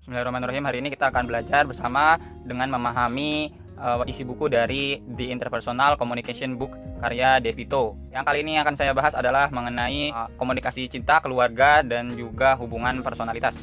Bismillahirrahmanirrahim. Hari ini kita akan belajar bersama dengan memahami isi buku dari The Interpersonal Communication Book karya DeVito. Yang kali ini akan saya bahas adalah mengenai komunikasi cinta, keluarga, dan juga hubungan personalitas.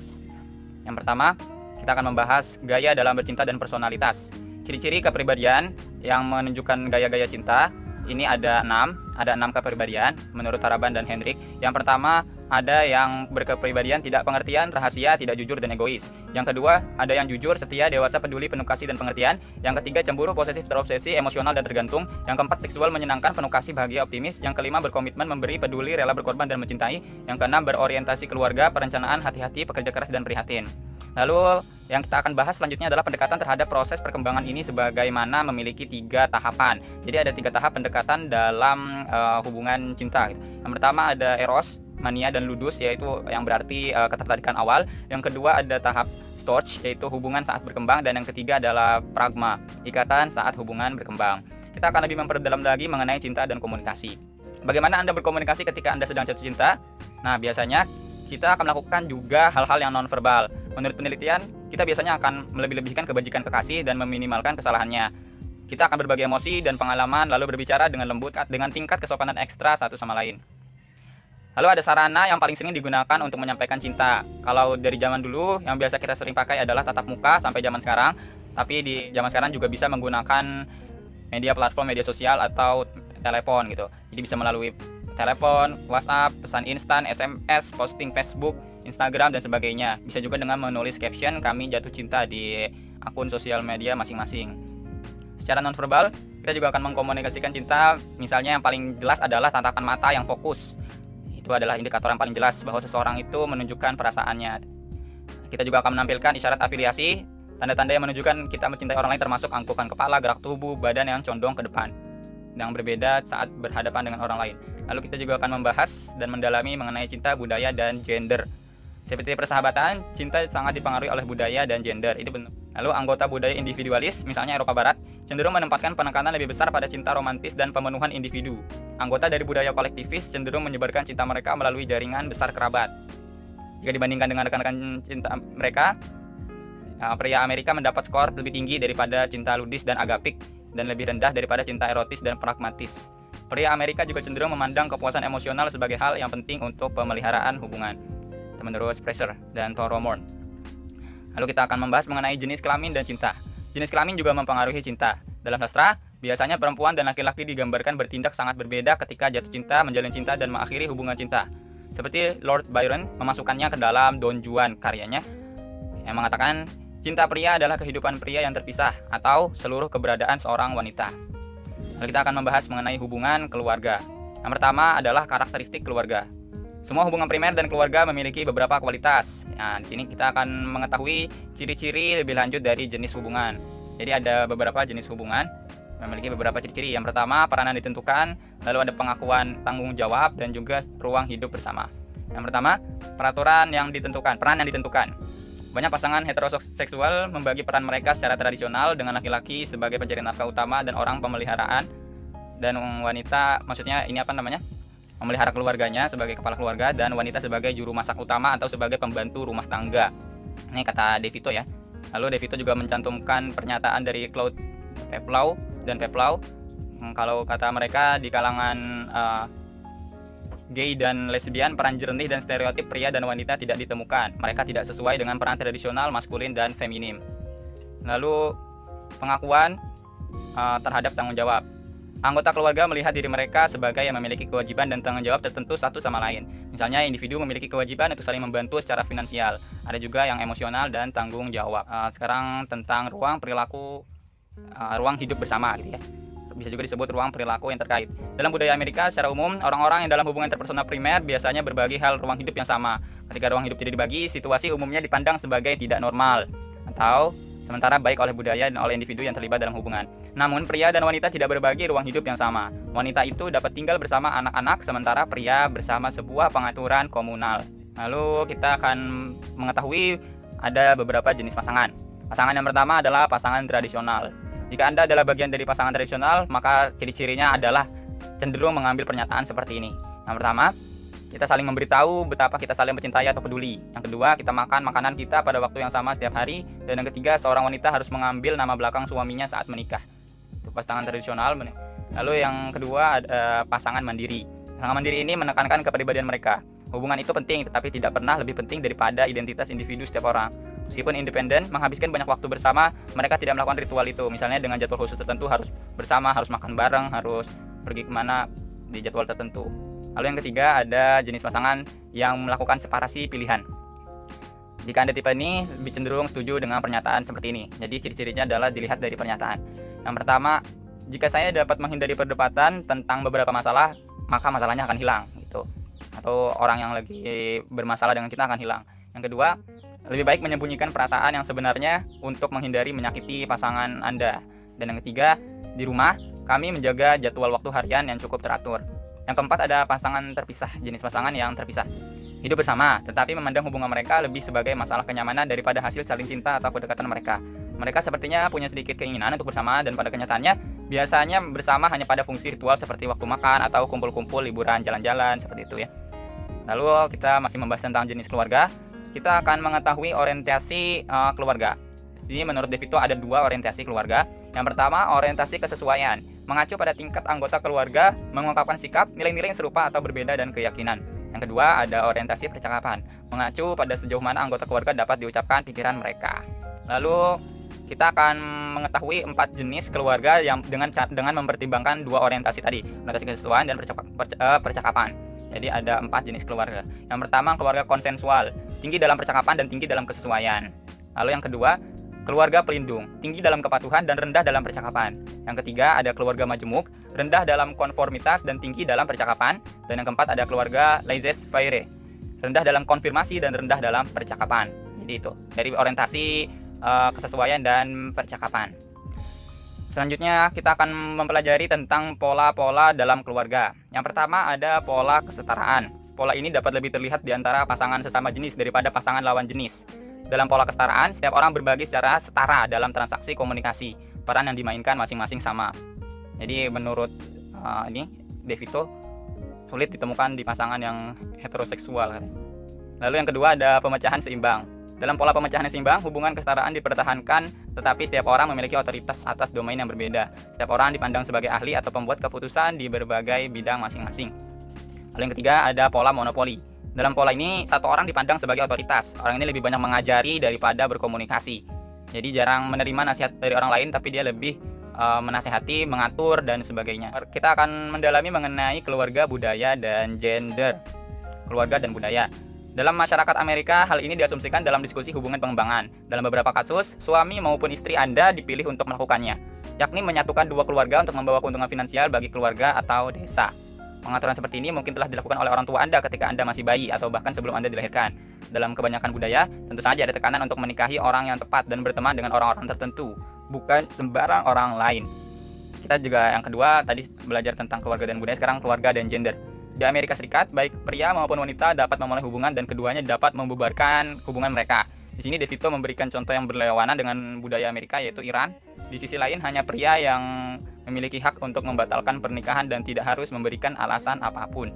Yang pertama, kita akan membahas gaya dalam bercinta dan personalitas. Ciri-ciri kepribadian yang menunjukkan gaya-gaya cinta ini ada 6 kepribadian menurut Taraban dan Hendrik. Yang pertama, ada yang berkepribadian tidak pengertian, rahasia, tidak jujur, dan egois. Yang kedua, ada yang jujur, setia, dewasa, peduli, penuh kasih dan pengertian. Yang ketiga, cemburu, posesif, terobsesi, emosional, dan tergantung. Yang keempat, seksual, menyenangkan, penuh kasih, bahagia, optimis. Yang kelima, berkomitmen, memberi, peduli, rela berkorban, dan mencintai. Yang keenam, berorientasi keluarga, perencanaan, hati-hati, pekerja keras, dan prihatin. Lalu yang kita akan bahas selanjutnya adalah pendekatan terhadap proses perkembangan ini sebagaimana memiliki 3 tahapan. Jadi ada 3 tahap pendekatan dalam hubungan cinta. Yang pertama ada eros, mania, dan ludus, yaitu yang berarti ketertarikan awal. Yang kedua ada tahap storge, yaitu hubungan saat berkembang. Dan yang ketiga adalah pragma, ikatan saat hubungan berkembang. Kita akan lebih memperdalam lagi mengenai cinta dan komunikasi. Bagaimana Anda berkomunikasi ketika Anda sedang jatuh cinta? Nah, biasanya kita akan melakukan juga hal-hal yang non-verbal. Menurut penelitian, kita biasanya akan melebih-lebihkan kebajikan kekasih dan meminimalkan kesalahannya. Kita akan berbagi emosi dan pengalaman, lalu berbicara dengan lembut dengan tingkat kesopanan ekstra satu sama lain. Lalu ada sarana yang paling sering digunakan untuk menyampaikan cinta. Kalau dari zaman dulu, yang biasa kita sering pakai adalah tatap muka sampai zaman sekarang. Tapi di zaman sekarang juga bisa menggunakan media sosial atau telepon gitu. Jadi bisa melalui telepon, WhatsApp, pesan instan, SMS, posting Facebook, Instagram, dan sebagainya. Bisa juga dengan menulis caption "Kami jatuh cinta" di akun sosial media masing-masing. Secara nonverbal, kita juga akan mengkomunikasikan cinta. Misalnya yang paling jelas adalah tatapan mata yang fokus. Itu adalah indikator yang paling jelas bahwa seseorang itu menunjukkan perasaannya. Kita juga akan menampilkan isyarat afiliasi, tanda-tanda yang menunjukkan kita mencintai orang lain, termasuk angkukan kepala, gerak tubuh, badan yang condong ke depan, yang berbeda saat berhadapan dengan orang lain. Lalu kita juga akan membahas dan mendalami mengenai cinta, budaya, dan gender. Seperti persahabatan, cinta sangat dipengaruhi oleh budaya dan gender. Itu benar. Lalu anggota budaya individualis, misalnya Eropa Barat, cenderung menempatkan penekanan lebih besar pada cinta romantis dan pemenuhan individu. Anggota dari budaya kolektivis cenderung menyebarkan cinta mereka melalui jaringan besar kerabat. Jika dibandingkan dengan rekan-rekan cinta mereka, pria Amerika mendapat skor lebih tinggi daripada cinta ludis dan agapik, dan lebih rendah daripada cinta erotis dan pragmatis. Pria Amerika juga cenderung memandang kepuasan emosional sebagai hal yang penting untuk pemeliharaan hubungan. Menurut Fraser dan Thoromorn. Lalu kita akan membahas mengenai jenis kelamin dan cinta. Jenis kelamin juga mempengaruhi cinta. Dalam sastra, biasanya perempuan dan laki-laki digambarkan bertindak sangat berbeda ketika jatuh cinta, menjalin cinta, dan mengakhiri hubungan cinta. Seperti Lord Byron memasukkannya ke dalam Don Juan karyanya, yang mengatakan cinta pria adalah kehidupan pria yang terpisah atau seluruh keberadaan seorang wanita. Lalu kita akan membahas mengenai hubungan keluarga. Yang pertama adalah karakteristik keluarga. Semua hubungan primer dan keluarga memiliki beberapa kualitas. Nah, di sini kita akan mengetahui ciri-ciri lebih lanjut dari jenis hubungan. Jadi ada beberapa jenis hubungan memiliki beberapa ciri-ciri. Yang pertama, peranan ditentukan, lalu ada pengakuan tanggung jawab, dan juga ruang hidup bersama. Yang pertama, peran yang ditentukan. Banyak pasangan heteroseksual membagi peran mereka secara tradisional dengan laki-laki sebagai pencari nafkah utama dan orang pemeliharaan, dan wanita, maksudnya ini memelihara keluarganya sebagai kepala keluarga, dan wanita sebagai juru masak utama atau sebagai pembantu rumah tangga. Ini kata DeVito ya. Lalu DeVito juga mencantumkan pernyataan dari Claude Peplau dan Peplau. Kalau kata mereka di kalangan gay dan lesbian, peran jernih dan stereotip pria dan wanita tidak ditemukan. Mereka tidak sesuai dengan peran tradisional maskulin dan feminim. Lalu pengakuan terhadap tanggung jawab. Anggota keluarga melihat diri mereka sebagai yang memiliki kewajiban dan tanggung jawab tertentu satu sama lain. Misalnya individu memiliki kewajiban untuk saling membantu secara finansial. Ada juga yang emosional dan tanggung jawab. Sekarang tentang ruang hidup bersama gitu ya. Bisa juga disebut ruang perilaku yang terkait. Dalam budaya Amerika secara umum, orang-orang yang dalam hubungan interpersonal primer biasanya berbagi hal ruang hidup yang sama. Ketika ruang hidup tidak dibagi, situasi umumnya dipandang sebagai tidak normal atau sementara baik oleh budaya dan oleh individu yang terlibat dalam hubungan. Namun pria dan wanita tidak berbagi ruang hidup yang sama. Wanita itu dapat tinggal bersama anak-anak, sementara pria bersama sebuah pengaturan komunal. Lalu kita akan mengetahui ada beberapa jenis pasangan. Pasangan yang pertama adalah pasangan tradisional. Jika Anda adalah bagian dari pasangan tradisional, maka ciri-cirinya adalah cenderung mengambil pernyataan seperti ini. Yang pertama, Kita saling memberitahu betapa kita saling mencintai atau peduli. Yang kedua, kita makan makanan kita pada waktu yang sama setiap hari. Dan yang ketiga, seorang wanita harus mengambil nama belakang suaminya saat menikah. Itu pasangan tradisional. Lalu yang kedua, ada pasangan mandiri. Pasangan mandiri ini menekankan kepribadian mereka. Hubungan itu penting, tetapi tidak pernah lebih penting daripada identitas individu setiap orang. Meskipun independen, menghabiskan banyak waktu bersama, mereka tidak melakukan ritual itu. Misalnya dengan jadwal khusus tertentu harus bersama, harus makan bareng, harus pergi kemana di jadwal tertentu. Lalu yang ketiga, ada jenis pasangan yang melakukan separasi pilihan. Jika Anda tipe ini, lebih cenderung setuju dengan pernyataan seperti ini. Jadi ciri-cirinya adalah dilihat dari pernyataan. Yang pertama, jika saya dapat menghindari perdebatan tentang beberapa masalah, maka masalahnya akan hilang gitu. Atau orang yang lagi bermasalah dengan kita akan hilang. Yang kedua, lebih baik menyembunyikan perasaan yang sebenarnya untuk menghindari menyakiti pasangan Anda. Dan yang ketiga, di rumah kami menjaga jadwal waktu harian yang cukup teratur. Yang keempat, ada pasangan terpisah, jenis pasangan yang terpisah. Hidup bersama, tetapi memandang hubungan mereka lebih sebagai masalah kenyamanan daripada hasil saling cinta atau kedekatan mereka. Mereka sepertinya punya sedikit keinginan untuk bersama, dan pada kenyataannya biasanya bersama hanya pada fungsi ritual seperti waktu makan atau kumpul-kumpul, liburan, jalan-jalan, seperti itu ya. Lalu kita masih membahas tentang jenis keluarga. Kita akan mengetahui orientasi keluarga. Jadi menurut DeVito ada 2 orientasi keluarga. Yang pertama, orientasi kesesuaian, mengacu pada tingkat anggota keluarga, mengungkapkan sikap, nilai-nilai yang serupa atau berbeda dan keyakinan. Yang kedua, ada orientasi percakapan, mengacu pada sejauh mana anggota keluarga dapat diucapkan pikiran mereka. Lalu kita akan mengetahui 4 jenis keluarga yang dengan mempertimbangkan 2 orientasi tadi, orientasi kesesuaian dan percakapan. Jadi ada 4 jenis keluarga. Yang pertama, keluarga konsensual, tinggi dalam percakapan dan tinggi dalam kesesuaian. Lalu yang kedua, keluarga pelindung, tinggi dalam kepatuhan dan rendah dalam percakapan. Yang ketiga, ada keluarga majemuk, rendah dalam konformitas dan tinggi dalam percakapan. Dan yang keempat, ada keluarga laissez-faire, rendah dalam konfirmasi dan rendah dalam percakapan. Jadi itu dari orientasi kesesuaian dan percakapan. Selanjutnya kita akan mempelajari tentang pola-pola dalam keluarga. Yang pertama, ada pola kesetaraan. Pola ini dapat lebih terlihat di antara pasangan sesama jenis daripada pasangan lawan jenis. Dalam pola kesetaraan, setiap orang berbagi secara setara dalam transaksi komunikasi. Peran yang dimainkan masing-masing sama. Jadi menurut DeVito, sulit ditemukan di pasangan yang heteroseksual. Lalu yang kedua, ada pemecahan seimbang. Dalam pola pemecahan seimbang, hubungan kesetaraan dipertahankan, tetapi setiap orang memiliki otoritas atas domain yang berbeda. Setiap orang dipandang sebagai ahli atau pembuat keputusan di berbagai bidang masing-masing. Lalu yang ketiga, ada pola monopoli. Dalam pola ini, satu orang dipandang sebagai otoritas. Orang ini lebih banyak mengajari daripada berkomunikasi. Jadi jarang menerima nasihat dari orang lain, tapi dia lebih menasehati, mengatur, dan sebagainya. Kita akan mendalami mengenai keluarga, budaya, dan gender. Keluarga dan budaya. Dalam masyarakat Amerika, hal ini diasumsikan dalam diskusi hubungan pengembangan. Dalam beberapa kasus, suami maupun istri Anda dipilih untuk melakukannya, yakni menyatukan 2 keluarga untuk membawa keuntungan finansial bagi keluarga atau desa. Pengaturan seperti ini mungkin telah dilakukan oleh orang tua Anda ketika Anda masih bayi atau bahkan sebelum Anda dilahirkan. Dalam kebanyakan budaya, tentu saja ada tekanan untuk menikahi orang yang tepat dan berteman dengan orang-orang tertentu, bukan sembarang orang lain. Kita juga yang kedua tadi belajar tentang keluarga dan budaya, sekarang keluarga dan gender. Di Amerika Serikat, baik pria maupun wanita dapat memulai hubungan dan keduanya dapat membubarkan hubungan mereka. Di sini DeVito memberikan contoh yang berlawanan dengan budaya Amerika, yaitu Iran. Di sisi lain, hanya pria yang memiliki hak untuk membatalkan pernikahan dan tidak harus memberikan alasan apapun.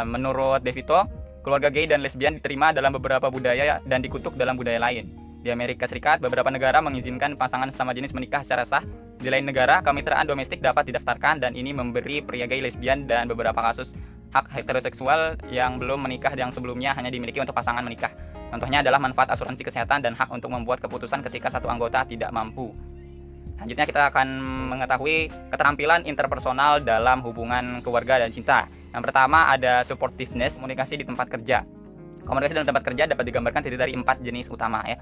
Menurut DeVito, keluarga gay dan lesbian diterima dalam beberapa budaya dan dikutuk dalam budaya lain. Di Amerika Serikat, beberapa negara mengizinkan pasangan sesama jenis menikah secara sah. Di lain negara, kemitraan domestik dapat didaftarkan dan ini memberi pria gay, lesbian, dan beberapa kasus hak heteroseksual yang belum menikah yang sebelumnya hanya dimiliki untuk pasangan menikah. Contohnya adalah manfaat asuransi kesehatan dan hak untuk membuat keputusan ketika satu anggota tidak mampu. Selanjutnya kita akan mengetahui keterampilan interpersonal dalam hubungan keluarga dan cinta. Yang pertama, ada supportiveness, komunikasi di tempat kerja. Komunikasi dalam tempat kerja dapat digambarkan terdiri dari 4 jenis utama ya.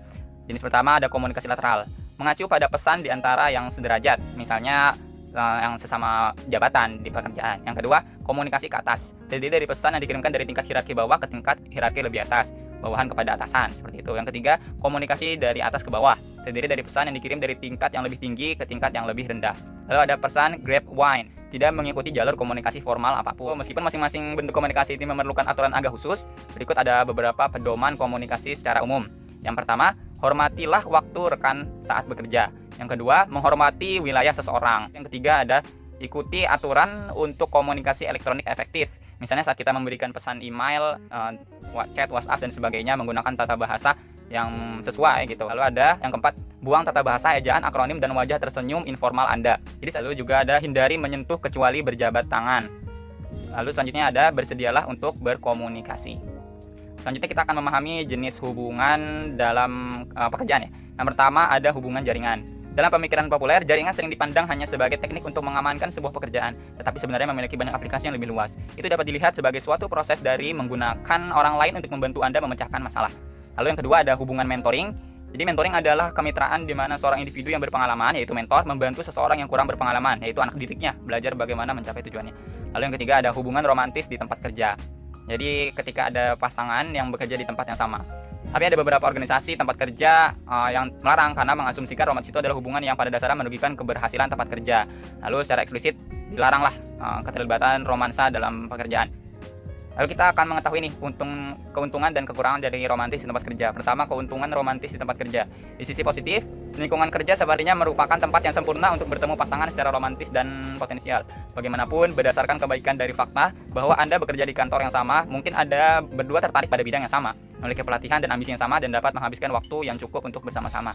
Jenis pertama ada komunikasi lateral, mengacu pada pesan di antara yang sederajat, misalnya yang sesama jabatan di pekerjaan. Yang kedua, komunikasi ke atas, terdiri dari pesan yang dikirimkan dari tingkat hierarki bawah ke tingkat hierarki lebih atas, bawahan kepada atasan, seperti itu. Yang ketiga, komunikasi dari atas ke bawah, terdiri dari pesan yang dikirim dari tingkat yang lebih tinggi ke tingkat yang lebih rendah. Lalu ada pesan grapevine, tidak mengikuti jalur komunikasi formal apapun. Meskipun masing-masing bentuk komunikasi ini memerlukan aturan agak khusus, berikut ada beberapa pedoman komunikasi secara umum. Yang pertama, hormatilah waktu rekan saat bekerja. Yang kedua, menghormati wilayah seseorang. Yang ketiga ada ikuti aturan untuk komunikasi elektronik efektif. Misalnya saat kita memberikan pesan email, chat, WhatsApp dan sebagainya menggunakan tata bahasa yang sesuai gitu. Lalu ada yang keempat, buang tata bahasa, ejaan, akronim dan wajah tersenyum informal Anda. Jadi selalu juga ada hindari menyentuh kecuali berjabat tangan. Lalu selanjutnya ada bersedialah untuk berkomunikasi. Selanjutnya kita akan memahami jenis hubungan dalam pekerjaan ya. Yang pertama ada hubungan jaringan. Dalam pemikiran populer, jaringan sering dipandang hanya sebagai teknik untuk mengamankan sebuah pekerjaan, tetapi sebenarnya memiliki banyak aplikasi yang lebih luas. Itu dapat dilihat sebagai suatu proses dari menggunakan orang lain untuk membantu Anda memecahkan masalah. Lalu yang kedua ada hubungan mentoring. Jadi mentoring adalah kemitraan di mana seorang individu yang berpengalaman, yaitu mentor, membantu seseorang yang kurang berpengalaman, yaitu anak didiknya, belajar bagaimana mencapai tujuannya. Lalu yang ketiga ada hubungan romantis di tempat kerja. Jadi ketika ada pasangan yang bekerja di tempat yang sama. Tapi ada beberapa organisasi tempat kerja yang melarang karena mengasumsikan romantis itu adalah hubungan yang pada dasarnya merugikan keberhasilan tempat kerja. Lalu secara eksplisit dilaranglah keterlibatan romansa dalam pekerjaan. Lalu kita akan mengetahui nih keuntungan dan kekurangan dari romantis di tempat kerja. Pertama, keuntungan romantis di tempat kerja. Di sisi positif, lingkungan kerja sepertinya merupakan tempat yang sempurna untuk bertemu pasangan secara romantis dan potensial. Bagaimanapun, berdasarkan kebaikan dari fakta bahwa Anda bekerja di kantor yang sama, mungkin Anda berdua tertarik pada bidang yang sama, memiliki pelatihan dan ambisi yang sama, dan dapat menghabiskan waktu yang cukup untuk bersama-sama.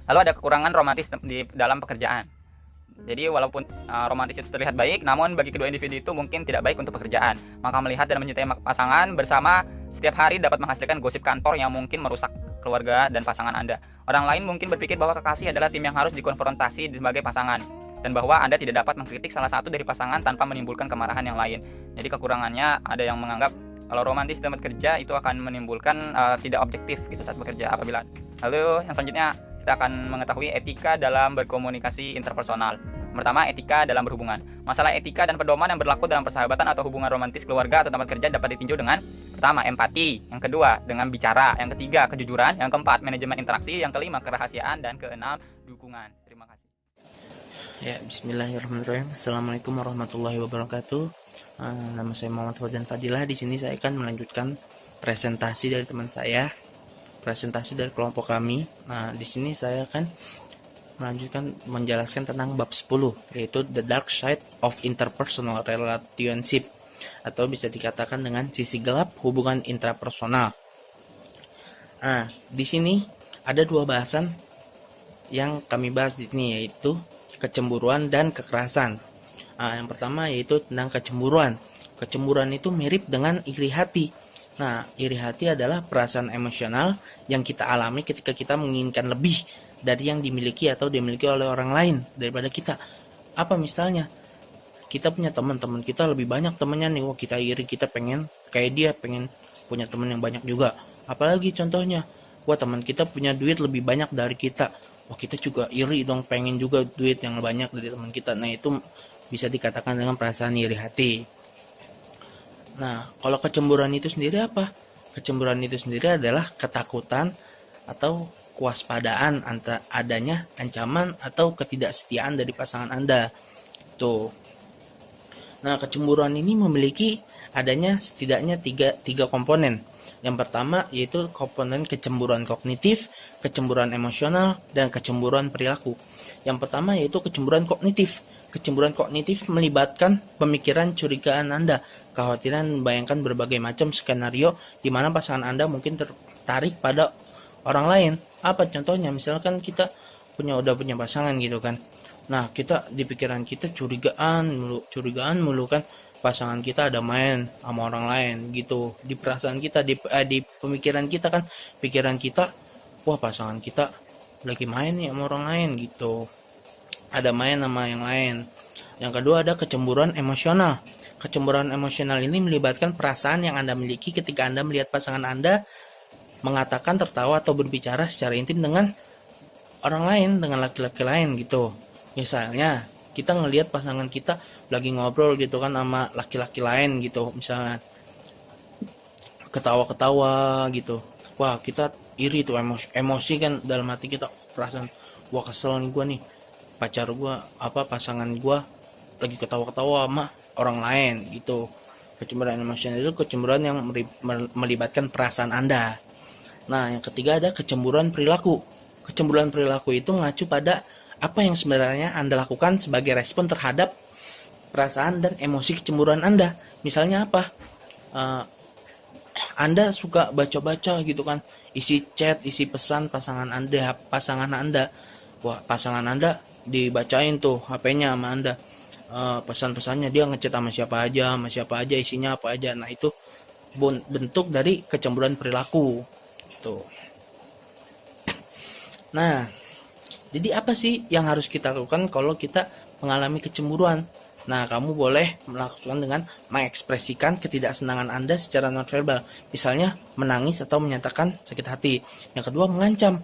Lalu ada kekurangan romantis di dalam pekerjaan. Jadi walaupun romantis itu terlihat baik, namun bagi kedua individu itu mungkin tidak baik untuk pekerjaan. Maka melihat dan mencintai pasangan bersama setiap hari dapat menghasilkan gosip kantor yang mungkin merusak keluarga dan pasangan Anda. Orang lain mungkin berpikir bahwa kekasih adalah tim yang harus dikonfrontasi sebagai pasangan, dan bahwa Anda tidak dapat mengkritik salah satu dari pasangan tanpa menimbulkan kemarahan yang lain. Jadi kekurangannya ada yang menganggap kalau romantis di tempat kerja itu akan menimbulkan tidak objektif gitu saat bekerja apabila. Lalu yang selanjutnya kita akan mengetahui etika dalam berkomunikasi interpersonal. Pertama, etika dalam berhubungan. Masalah etika dan pedoman yang berlaku dalam persahabatan atau hubungan romantis keluarga atau tempat kerja dapat ditinjau dengan pertama, empati, yang kedua, dengan bicara, yang ketiga, kejujuran, yang keempat, manajemen interaksi, yang kelima, kerahasiaan, dan keenam, dukungan. Terima kasih. Ya, bismillahirrahmanirrahim. Assalamualaikum warahmatullahi wabarakatuh. Nama saya Muhammad Fauzan Fadilah. Di sini saya akan melanjutkan presentasi dari teman saya, presentasi dari kelompok kami. Nah, di sini saya akan melanjutkan menjelaskan tentang bab 10, yaitu The Dark Side of Interpersonal Relationship, atau bisa dikatakan dengan sisi gelap hubungan intrapersonal. Nah, di sini ada dua bahasan yang kami bahas di sini, yaitu kecemburuan dan kekerasan. Yang pertama yaitu tentang kecemburuan. Kecemburuan itu mirip dengan iri hati. Nah, iri hati adalah perasaan emosional yang kita alami ketika kita menginginkan lebih dari yang dimiliki atau dimiliki oleh orang lain daripada kita. Apa misalnya? Kita punya teman kita lebih banyak temannya nih, wah kita iri, kita pengen kayak dia, pengen punya teman yang banyak juga. Apalagi contohnya, wah teman kita punya duit lebih banyak dari kita, wah kita juga iri dong, pengen juga duit yang banyak dari teman kita. Nah, itu bisa dikatakan dengan perasaan iri hati. Nah, kalau kecemburuan itu sendiri apa? Kecemburuan itu sendiri adalah ketakutan atau kewaspadaan antara adanya ancaman atau ketidaksetiaan dari pasangan Anda. Tuh. Nah, kecemburuan ini memiliki adanya setidaknya tiga komponen. Yang pertama yaitu komponen kecemburuan kognitif, kecemburuan emosional, dan kecemburuan perilaku. Yang pertama yaitu kecemburuan kognitif. Kecemburuan kognitif melibatkan pemikiran curigaan Anda, kekhawatiran membayangkan berbagai macam skenario di mana pasangan Anda mungkin tertarik pada orang lain. Apa contohnya? Misalkan kita udah punya pasangan gitu kan. Nah, kita di pikiran kita curigaan mulu kan, pasangan kita ada main sama orang lain gitu. Di perasaan kita, di pemikiran kita kan, pikiran kita, wah pasangan kita lagi main nih sama orang lain gitu. Ada main sama yang lain. Yang kedua ada kecemburuan emosional. Kecemburuan emosional ini melibatkan perasaan yang Anda miliki ketika Anda melihat pasangan Anda mengatakan, tertawa, atau berbicara secara intim dengan orang lain, dengan laki-laki lain gitu. Misalnya kita ngelihat pasangan kita lagi ngobrol gitu kan sama laki-laki lain gitu, misalnya ketawa-ketawa gitu. Wah, kita iri tuh, emosi kan dalam hati kita, perasaan wah kesel nih gue nih, pasangan gue lagi ketawa-ketawa sama orang lain gitu. Kecemburuan emosional itu kecemburuan yang melibatkan perasaan Anda. Nah, yang ketiga ada kecemburuan perilaku. Kecemburuan perilaku itu mengacu pada apa yang sebenarnya Anda lakukan sebagai respon terhadap perasaan dan emosi kecemburuan Anda. Misalnya apa? Eh, Anda suka baca-baca gitu kan, isi chat, isi pesan pasangan Anda. Wah, pasangan Anda dibacain tuh HP-nya sama Anda. Pesan-pesannya dia ngechat sama siapa aja, isinya apa aja. Nah, itu bentuk dari kecemburuan perilaku. Tuh. Nah, jadi apa sih yang harus kita lakukan kalau kita mengalami kecemburuan? Nah, kamu boleh melakukan dengan mengekspresikan ketidaksenangan Anda secara nonverbal. Misalnya, menangis atau menyatakan sakit hati. Yang kedua, mengancam.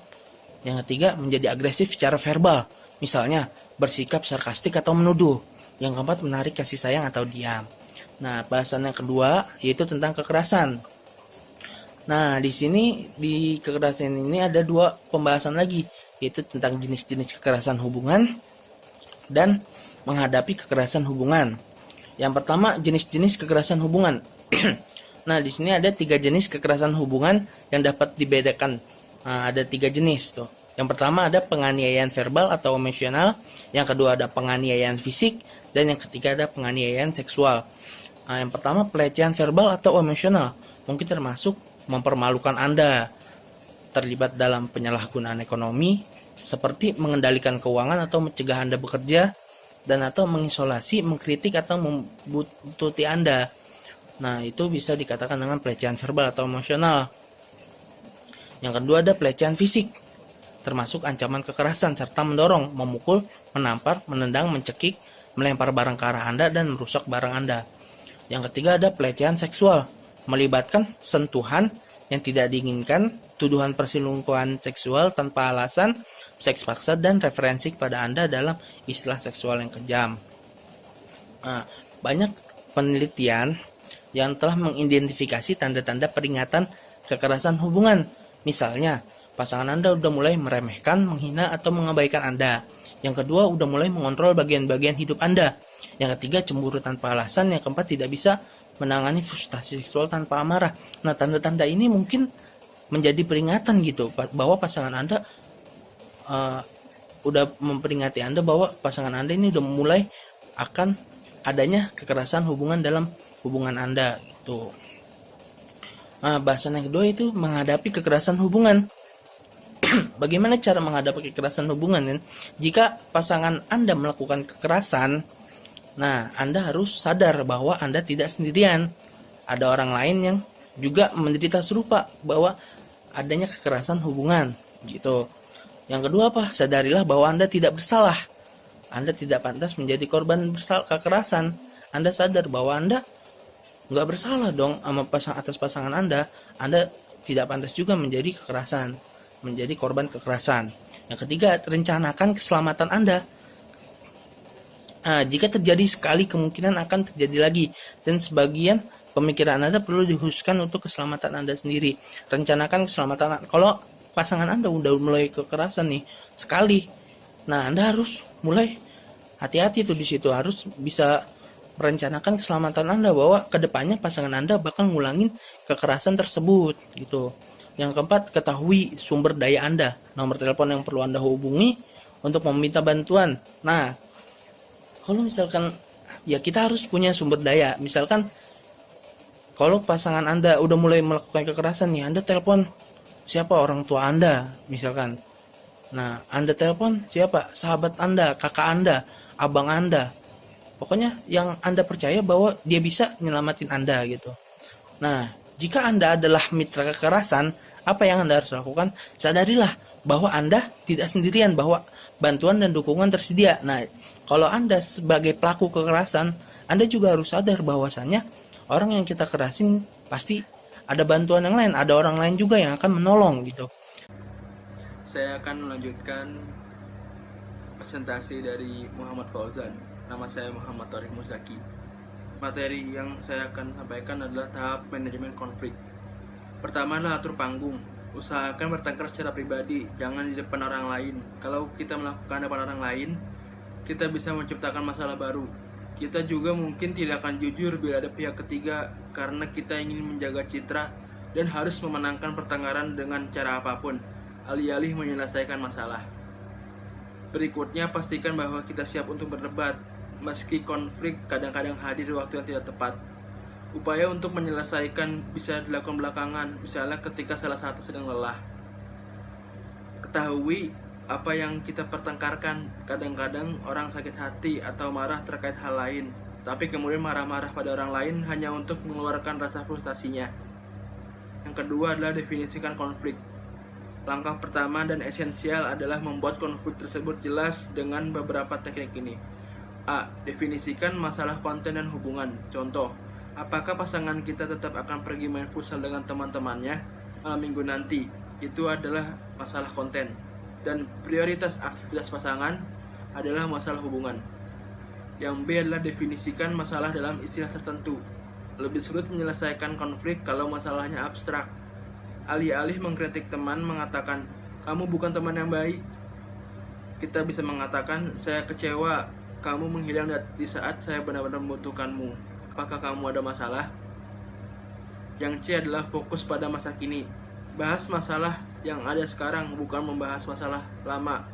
Yang ketiga, menjadi agresif secara verbal. Misalnya, bersikap sarkastik atau menuduh. Yang keempat, menarik kasih sayang atau diam. Nah, bahasan yang kedua yaitu tentang kekerasan. Nah, di sini di kekerasan ini ada dua pembahasan lagi, yaitu tentang jenis-jenis kekerasan hubungan dan menghadapi kekerasan hubungan. Yang pertama, jenis-jenis kekerasan hubungan. Nah, di sini ada 3 jenis kekerasan hubungan yang dapat dibedakan. Nah, ada 3 jenis tuh. Yang pertama ada penganiayaan verbal atau emosional, yang kedua ada penganiayaan fisik, dan yang ketiga ada penganiayaan seksual. Nah, yang pertama pelecehan verbal atau emosional, mungkin termasuk mempermalukan Anda, terlibat dalam penyalahgunaan ekonomi, seperti mengendalikan keuangan atau mencegah Anda bekerja, dan atau mengisolasi, mengkritik atau membuntuti Anda. Nah, itu bisa dikatakan dengan pelecehan verbal atau emosional. Yang kedua ada pelecehan fisik, termasuk ancaman kekerasan serta mendorong, memukul, menampar, menendang, mencekik, melempar barang ke arah Anda, dan merusak barang Anda. Yang ketiga ada pelecehan seksual, melibatkan sentuhan yang tidak diinginkan, tuduhan perselingkuhan seksual tanpa alasan, seks paksa, dan referensi kepada Anda dalam istilah seksual yang kejam. Nah, banyak penelitian yang telah mengidentifikasi tanda-tanda peringatan kekerasan hubungan. Misalnya, pasangan Anda udah mulai meremehkan, menghina, atau mengabaikan Anda. Yang kedua, udah mulai mengontrol bagian-bagian hidup Anda. Yang ketiga, cemburu tanpa alasan. Yang keempat, tidak bisa menangani frustasi seksual tanpa amarah. Nah, tanda-tanda ini mungkin menjadi peringatan gitu, bahwa pasangan Anda udah memperingati Anda bahwa pasangan Anda ini udah mulai akan adanya kekerasan hubungan dalam hubungan Anda. Tuh. Nah, bahasan yang kedua itu menghadapi kekerasan hubungan. Bagaimana cara menghadapi kekerasan hubungan? Jika pasangan Anda melakukan kekerasan, nah, Anda harus sadar bahwa Anda tidak sendirian. Ada orang lain yang juga menderita serupa, bahwa adanya kekerasan hubungan gitu. Yang kedua apa? Sadarilah bahwa Anda tidak bersalah. Anda tidak pantas menjadi korban kekerasan. Anda sadar bahwa Anda nggak bersalah dong atas pasangan Anda. Anda tidak pantas juga menjadi menjadi korban kekerasan. Yang ketiga, rencanakan keselamatan Anda. Nah, jika terjadi sekali, kemungkinan akan terjadi lagi, dan sebagian pemikiran Anda perlu dikhususkan untuk keselamatan Anda sendiri. Rencanakan keselamatan. Kalau pasangan Anda udah mulai kekerasan nih sekali, nah Anda harus mulai hati-hati tuh di situ, harus bisa merencanakan keselamatan Anda, bahwa kedepannya pasangan Anda bakal ngulangin kekerasan tersebut gitu. Yang keempat, ketahui sumber daya Anda, nomor telepon yang perlu Anda hubungi untuk meminta bantuan. Nah, kalau misalkan ya kita harus punya sumber daya. Misalkan kalau pasangan Anda udah mulai melakukan kekerasan nih, Anda telepon siapa? Orang tua Anda misalkan. Nah, Anda telepon siapa? Sahabat Anda, kakak Anda, abang Anda. Pokoknya yang Anda percaya bahwa dia bisa nyelamatin Anda gitu. Nah, jika Anda adalah mitra kekerasan, apa yang Anda harus lakukan? Sadarilah bahwa Anda tidak sendirian, bahwa bantuan dan dukungan tersedia. Nah, kalau Anda sebagai pelaku kekerasan, Anda juga harus sadar bahwasannya orang yang kita kerasin pasti ada bantuan yang lain, ada orang lain juga yang akan menolong gitu. Saya akan melanjutkan presentasi dari Muhammad Fauzan. Nama saya Muhammad Tariq Muzaki. Materi yang saya akan sampaikan adalah tahap manajemen konflik. Pertama adalah atur panggung. Usahakan bertengkar secara pribadi, jangan di depan orang lain. Kalau kita melakukan depan orang lain, kita bisa menciptakan masalah baru. Kita juga mungkin tidak akan jujur bila ada pihak ketiga, karena kita ingin menjaga citra dan harus memenangkan pertengkaran dengan cara apapun, alih-alih menyelesaikan masalah. Berikutnya, pastikan bahwa kita siap untuk berdebat. meski konflik kadang-kadang hadir di waktu yang tidak tepat. Upaya untuk menyelesaikan bisa dilakukan belakangan, misalnya ketika salah satu sedang lelah. Ketahui apa yang kita pertengkarkan. Kadang-kadang orang sakit hati atau marah terkait hal lain, tapi kemudian marah-marah pada orang lain hanya untuk mengeluarkan rasa frustasinya. Yang kedua adalah definisikan konflik. Langkah pertama dan esensial adalah membuat konflik tersebut jelas dengan beberapa teknik ini. A. Definisikan masalah konten dan hubungan. Contoh, apakah pasangan kita tetap akan pergi main futsal dengan teman-temannya malam minggu nanti? Itu adalah masalah konten. Dan prioritas aktivitas pasangan adalah masalah hubungan. Yang B adalah definisikan masalah dalam istilah tertentu. Lebih sulit menyelesaikan konflik kalau masalahnya abstrak. Alih-alih mengkritik teman mengatakan, kamu bukan teman yang baik, kita bisa mengatakan, saya kecewa kamu menghilang di saat saya benar-benar membutuhkanmu. Apakah kamu ada masalah? Yang C adalah fokus pada masa kini. Bahas masalah yang ada sekarang, bukan membahas masalah lama.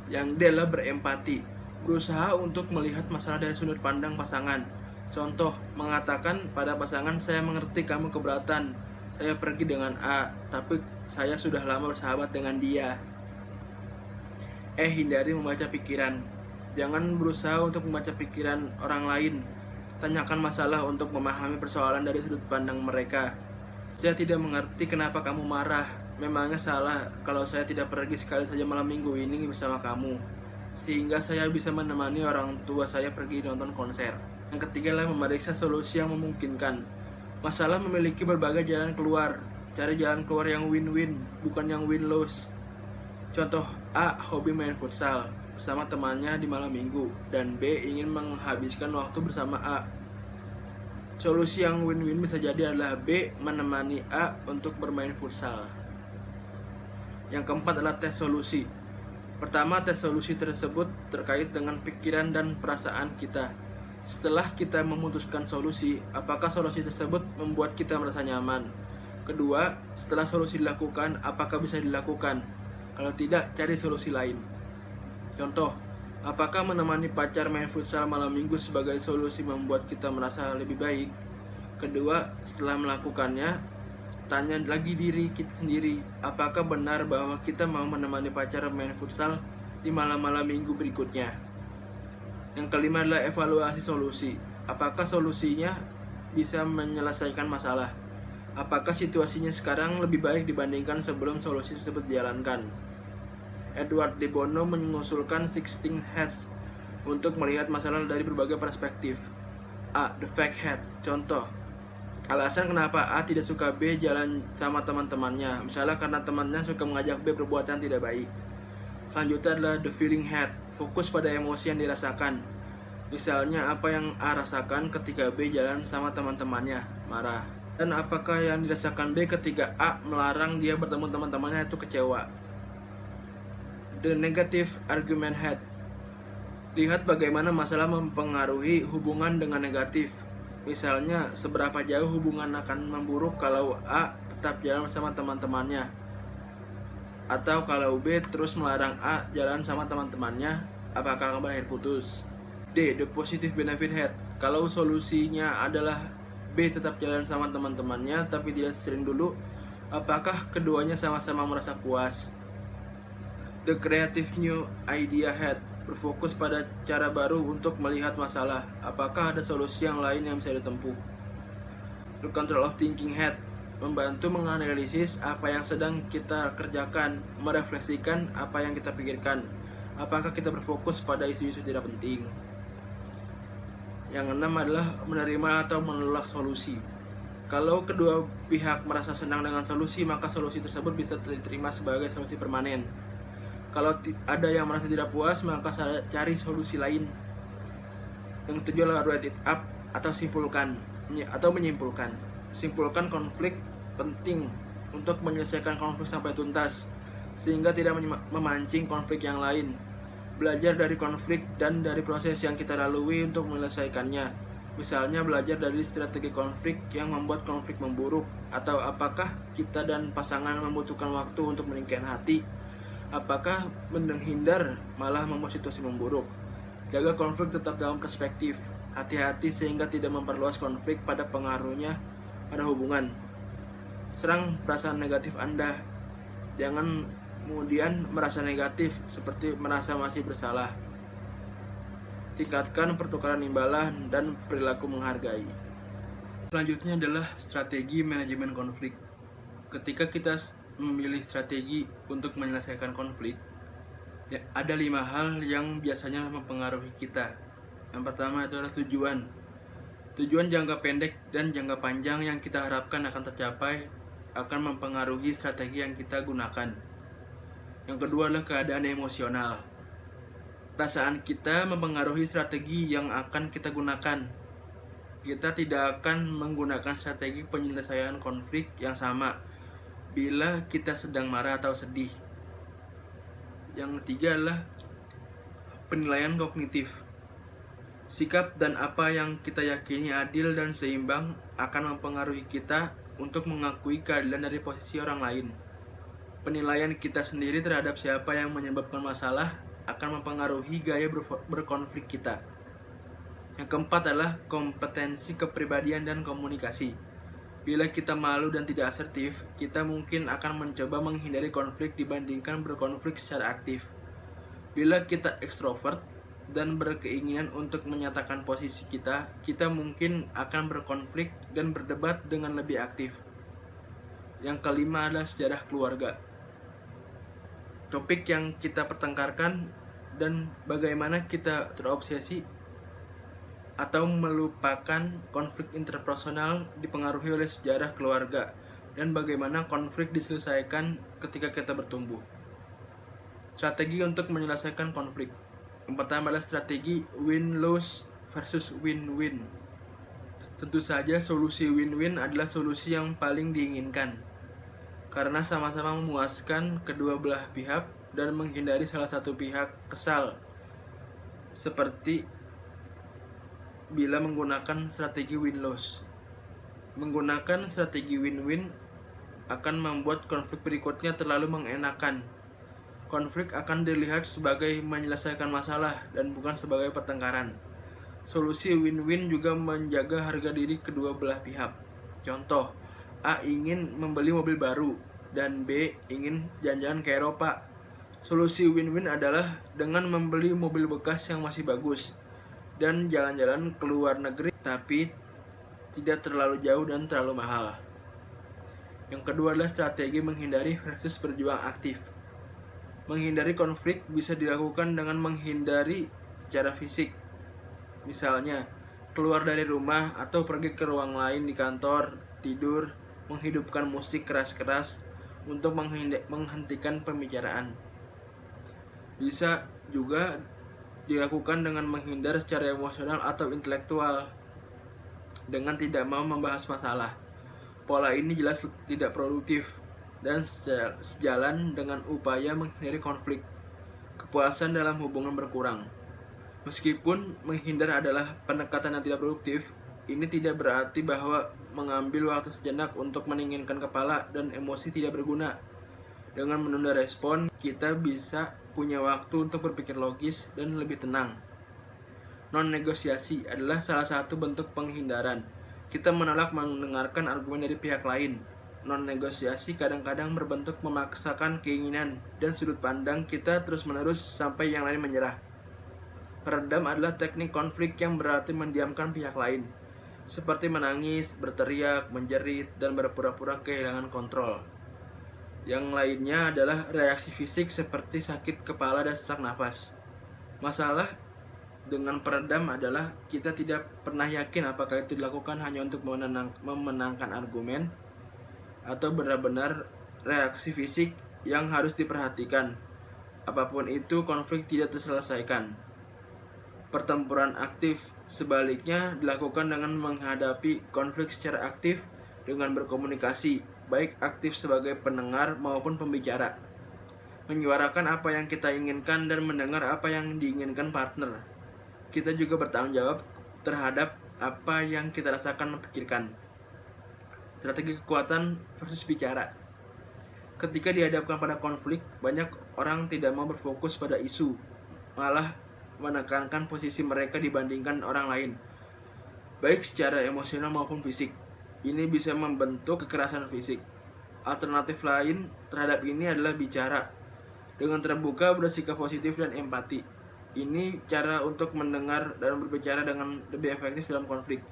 Yang D adalah berempati. Berusaha untuk melihat masalah dari sudut pandang pasangan. Contoh, mengatakan pada pasangan, saya mengerti kamu keberatan saya pergi dengan A, tapi saya sudah lama bersahabat dengan dia. Hindari membaca pikiran. Jangan berusaha untuk membaca pikiran orang lain. Tanyakan masalah untuk memahami persoalan dari sudut pandang mereka. Saya tidak mengerti kenapa kamu marah. Memangnya salah kalau saya tidak pergi sekali saja malam minggu ini bersama kamu, sehingga saya bisa menemani orang tua saya pergi nonton konser. Yang ketiga adalah memeriksa solusi yang memungkinkan. Masalah memiliki berbagai jalan keluar. Cari jalan keluar yang win-win, bukan yang win-lose. Contoh, A. Hobi main futsal bersama temannya di malam minggu, dan B. ingin menghabiskan waktu bersama A. Solusi yang win-win bisa jadi adalah B. menemani A untuk bermain futsal. Yang keempat adalah tes solusi. Pertama, tes solusi tersebut terkait dengan pikiran dan perasaan kita. Setelah kita memutuskan solusi, apakah solusi tersebut membuat kita merasa nyaman? Kedua, setelah solusi dilakukan, apakah bisa dilakukan? Kalau tidak, cari solusi lain. Contoh, apakah menemani pacar main futsal malam minggu sebagai solusi membuat kita merasa lebih baik? Kedua, setelah melakukannya, tanya lagi diri kita sendiri, apakah benar bahwa kita mau menemani pacar main futsal di malam-malam minggu berikutnya? Yang kelima adalah evaluasi solusi. Apakah solusinya bisa menyelesaikan masalah? Apakah situasinya sekarang lebih baik dibandingkan sebelum solusi tersebut dijalankan? Edward de Bono mengusulkan 16 Hats untuk melihat masalah dari berbagai perspektif. A. The fact hat. Contoh, alasan kenapa A tidak suka B jalan sama teman-temannya. Misalnya karena temannya suka mengajak B berbuat yang tidak baik. Selanjutnya adalah the feeling hat. Fokus pada emosi yang dirasakan. Misalnya apa yang A rasakan ketika B jalan sama teman-temannya, marah. Dan apakah yang dirasakan B ketika A melarang dia bertemu teman-temannya, itu kecewa. The negative argument hat. Lihat bagaimana masalah mempengaruhi hubungan dengan negatif. Misalnya, seberapa jauh hubungan akan memburuk kalau A tetap jalan bersama teman-temannya, atau kalau B terus melarang A jalan sama teman-temannya, apakah akan berakhir putus? D. The positive benefit hat. Kalau solusinya adalah B tetap jalan sama teman-temannya tapi tidak sering dulu, apakah keduanya sama-sama merasa puas? The creative new idea hat. Berfokus pada cara baru untuk melihat masalah, apakah ada solusi yang lain yang bisa ditempuh? The control of thinking hat. Membantu menganalisis apa yang sedang kita kerjakan, merefleksikan apa yang kita pikirkan. Apakah kita berfokus pada isu-isu tidak penting? Yang keenam adalah menerima atau menolak solusi. Kalau kedua pihak merasa senang dengan solusi, maka solusi tersebut bisa diterima sebagai solusi permanen. Kalau ada yang merasa tidak puas, maka cari solusi lain. Yang ketujuh adalah write it up atau menyimpulkan. Simpulkan konflik penting untuk menyelesaikan konflik sampai tuntas, sehingga tidak memancing konflik yang lain. Belajar dari konflik dan dari proses yang kita lalui untuk menyelesaikannya. Misalnya belajar dari strategi konflik yang membuat konflik memburuk, atau apakah kita dan pasangan membutuhkan waktu untuk meningkatkan hati, apakah menghindar malah membuat situasi memburuk. Jaga konflik tetap dalam perspektif. Hati-hati sehingga tidak memperluas konflik pada pengaruhnya pada hubungan. Serang perasaan negatif Anda. Jangan kemudian merasa negatif seperti merasa masih bersalah. Tingkatkan pertukaran imbalan dan perilaku menghargai. Selanjutnya adalah strategi manajemen konflik. Ketika kita memilih strategi untuk menyelesaikan konflik, ya, ada 5 hal yang biasanya mempengaruhi kita. Yang pertama itu adalah tujuan. Tujuan jangka pendek dan jangka panjang yang kita harapkan akan tercapai akan mempengaruhi strategi yang kita gunakan. Yang kedua adalah keadaan emosional. Perasaan kita mempengaruhi strategi yang akan kita gunakan. Kita tidak akan menggunakan strategi penyelesaian konflik yang sama bila kita sedang marah atau sedih. Yang ketiga adalah penilaian kognitif. Sikap dan apa yang kita yakini adil dan seimbang akan mempengaruhi kita untuk mengakui keadilan dari posisi orang lain. Penilaian kita sendiri terhadap siapa yang menyebabkan masalah akan mempengaruhi gaya berkonflik kita. Yang keempat adalah kompetensi kepribadian dan komunikasi. Bila kita malu dan tidak asertif, kita mungkin akan mencoba menghindari konflik dibandingkan berkonflik secara aktif. Bila kita ekstrovert dan berkeinginan untuk menyatakan posisi kita, kita mungkin akan berkonflik dan berdebat dengan lebih aktif. Yang kelima adalah sejarah keluarga. Topik yang kita pertengkarkan dan bagaimana kita terobsesi atau melupakan konflik interpersonal dipengaruhi oleh sejarah keluarga dan bagaimana konflik diselesaikan ketika kita bertumbuh. Strategi untuk menyelesaikan konflik. Yang pertama adalah strategi win-lose versus win-win. Tentu saja solusi win-win adalah solusi yang paling diinginkan karena sama-sama memuaskan kedua belah pihak dan menghindari salah satu pihak kesal, seperti bila menggunakan strategi win-lose. Menggunakan strategi win-win akan membuat konflik berikutnya terlalu mengenakan. Konflik akan dilihat sebagai menyelesaikan masalah dan bukan sebagai pertengkaran. Solusi win-win juga menjaga harga diri kedua belah pihak. Contoh, A ingin membeli mobil baru dan B ingin jalan-jalan ke Eropa. Solusi win-win adalah dengan membeli mobil bekas yang masih bagus dan jalan-jalan ke luar negeri tapi tidak terlalu jauh dan terlalu mahal. Yang kedua adalah strategi menghindari versus berjuang aktif. Menghindari konflik bisa dilakukan dengan menghindari secara fisik. Misalnya, keluar dari rumah atau pergi ke ruang lain di kantor, tidur, menghidupkan musik keras-keras untuk menghentikan pembicaraan. Bisa juga dilakukan dengan menghindar secara emosional atau intelektual dengan tidak mau membahas masalah. Pola ini jelas tidak produktif dan sejalan dengan upaya menghindari konflik. Kepuasan dalam hubungan berkurang. Meskipun menghindar adalah pendekatan yang tidak produktif, ini tidak berarti bahwa mengambil waktu sejenak untuk mendinginkan kepala dan emosi tidak berguna. Dengan menunda respon, kita bisa punya waktu untuk berpikir logis dan lebih tenang. Non-negosiasi adalah salah satu bentuk penghindaran. Kita menolak mendengarkan argumen dari pihak lain. Non-negosiasi kadang-kadang berbentuk memaksakan keinginan dan sudut pandang kita terus-menerus sampai yang lain menyerah. Peredam adalah teknik konflik yang berarti mendiamkan pihak lain, seperti menangis, berteriak, menjerit, dan berpura-pura kehilangan kontrol. Yang lainnya adalah reaksi fisik seperti sakit kepala dan sesak nafas. Masalah dengan peredam adalah kita tidak pernah yakin apakah itu dilakukan hanya untuk memenangkan argumen atau benar-benar reaksi fisik yang harus diperhatikan. Apapun itu, konflik tidak terselesaikan. Pertempuran aktif sebaliknya dilakukan dengan menghadapi konflik secara aktif dengan berkomunikasi, baik aktif sebagai pendengar maupun pembicara, menyuarakan apa yang kita inginkan dan mendengar apa yang diinginkan partner. Kita juga bertanggung jawab terhadap apa yang kita rasakan dan pikirkan. Strategi kekuatan versus bicara. Ketika dihadapkan pada konflik, banyak orang tidak mau berfokus pada isu, malah menekankan posisi mereka dibandingkan orang lain, baik secara emosional maupun fisik. Ini bisa membentuk kekerasan fisik. Alternatif lain terhadap ini adalah bicara dengan terbuka, bersikap positif, dan empati. Ini cara untuk mendengar dan berbicara dengan lebih efektif dalam konflik.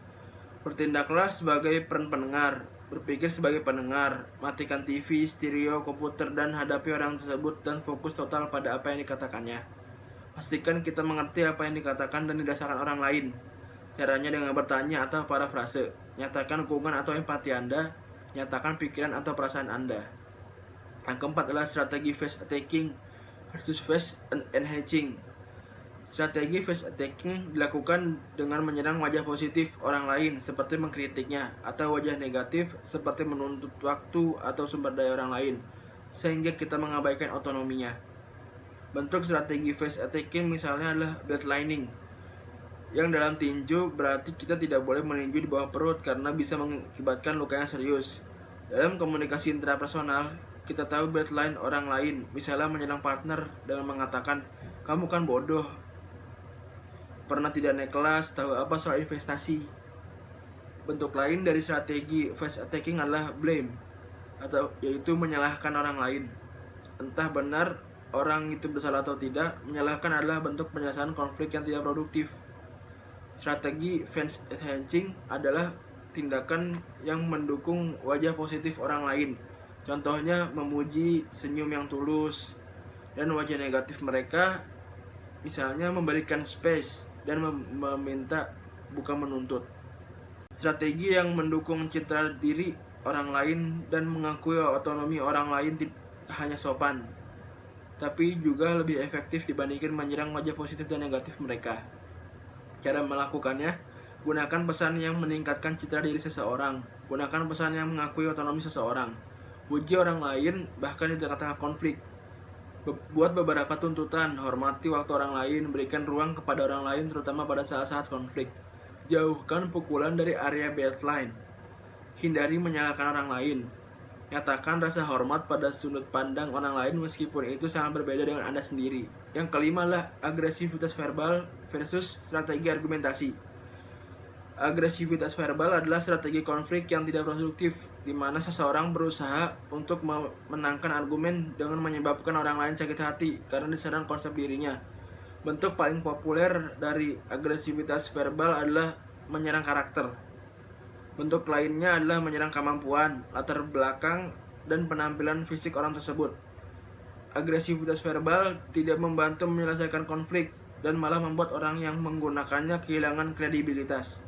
Bertindaklah sebagai pendengar, berpikir sebagai pendengar, matikan TV, stereo, komputer, dan hadapi orang tersebut dan fokus total pada apa yang dikatakannya. Pastikan kita mengerti apa yang dikatakan dan didasarkan orang lain. Caranya dengan bertanya atau parafrase. Nyatakan dukungan atau empati Anda, nyatakan pikiran atau perasaan Anda. Yang keempat adalah strategi face attacking versus face enhancing. Strategi face attacking dilakukan dengan menyerang wajah positif orang lain seperti mengkritiknya, atau wajah negatif seperti menuntut waktu atau sumber daya orang lain, sehingga kita mengabaikan otonominya. Bentuk strategi face attacking misalnya adalah bedlining, yang dalam tinju berarti kita tidak boleh meninju di bawah perut karena bisa mengakibatkan luka yang serius. Dalam komunikasi intrapersonal, kita tahu bedline orang lain, misalnya menyerang partner dengan mengatakan, "Kamu kan bodoh, pernah tidak naik kelas, tahu apa soal investasi." Bentuk lain dari strategi face attacking adalah blame, atau yaitu menyalahkan orang lain. Entah benar orang itu bersalah atau tidak, menyalahkan adalah bentuk penyelesaian konflik yang tidak produktif. Strategi face enhancing adalah tindakan yang mendukung wajah positif orang lain. Contohnya memuji senyum yang tulus, dan wajah negatif mereka misalnya memberikan space dan meminta bukan menuntut. Strategi yang mendukung citra diri orang lain dan mengakui otonomi orang lain hanya sopan, tapi juga lebih efektif dibandingkan menyerang wajah positif dan negatif mereka. Cara melakukannya, gunakan pesan yang meningkatkan citra diri seseorang, gunakan pesan yang mengakui otonomi seseorang, puji orang lain bahkan di tengah-tengah konflik. Buat beberapa tuntutan, hormati waktu orang lain, berikan ruang kepada orang lain terutama pada saat-saat konflik. Jauhkan pukulan dari area baseline. Hindari menyalahkan orang lain. Nyatakan rasa hormat pada sudut pandang orang lain meskipun itu sangat berbeda dengan Anda sendiri. Yang kelima adalah agresivitas verbal versus strategi argumentasi. Agresivitas verbal adalah strategi konflik yang tidak produktif, di mana seseorang berusaha untuk memenangkan argumen dengan menyebabkan orang lain sakit hati karena diserang konsep dirinya. Bentuk paling populer dari agresivitas verbal adalah menyerang karakter. Bentuk lainnya adalah menyerang kemampuan, latar belakang, dan penampilan fisik orang tersebut. Agresivitas verbal tidak membantu menyelesaikan konflik dan malah membuat orang yang menggunakannya kehilangan kredibilitas.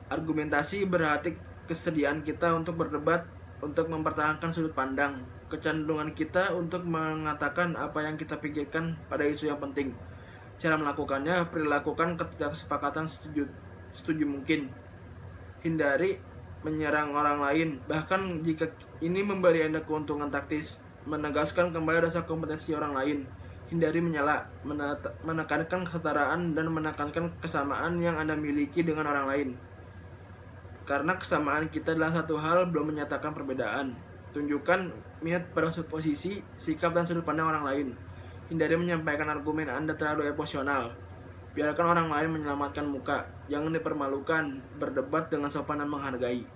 Argumentasi berarti kesediaan kita untuk berdebat, untuk mempertahankan sudut pandang, kecenderungan kita untuk mengatakan apa yang kita pikirkan pada isu yang penting. Cara melakukannya, perilakukan ketika kesepakatan setuju mungkin. Hindari menyerang orang lain, bahkan jika ini memberi Anda keuntungan taktis. Menegaskan kembali rasa kompetensi orang lain. Hindari menyela, menekankan kesetaraan, dan menekankan kesamaan yang Anda miliki dengan orang lain. Karena kesamaan kita adalah satu hal, belum menyatakan perbedaan. Tunjukkan minat pada posisi, sikap, dan sudut pandang orang lain. Hindari menyampaikan argumen Anda terlalu emosional. Biarkan orang lain menyelamatkan muka. Jangan dipermalukan. Berdebat dengan sopan dan menghargai.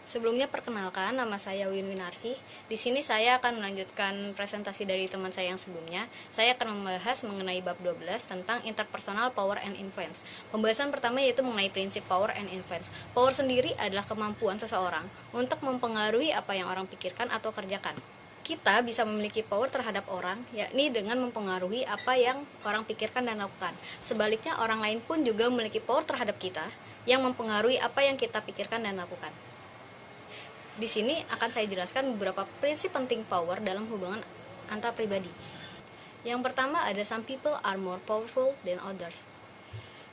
Sebelumnya perkenalkan, nama saya Winarsi. Di sini saya akan melanjutkan presentasi dari teman saya yang sebelumnya. Saya akan membahas mengenai bab 12 tentang interpersonal power and influence. Pembahasan pertama yaitu mengenai prinsip power and influence. Power sendiri adalah kemampuan seseorang untuk mempengaruhi apa yang orang pikirkan atau kerjakan. Kita bisa memiliki power terhadap orang, yakni dengan mempengaruhi apa yang orang pikirkan dan lakukan. Sebaliknya, orang lain pun juga memiliki power terhadap kita, yang mempengaruhi apa yang kita pikirkan dan lakukan. Di sini akan saya jelaskan beberapa prinsip penting power dalam hubungan antar pribadi. Yang pertama ada some people are more powerful than others.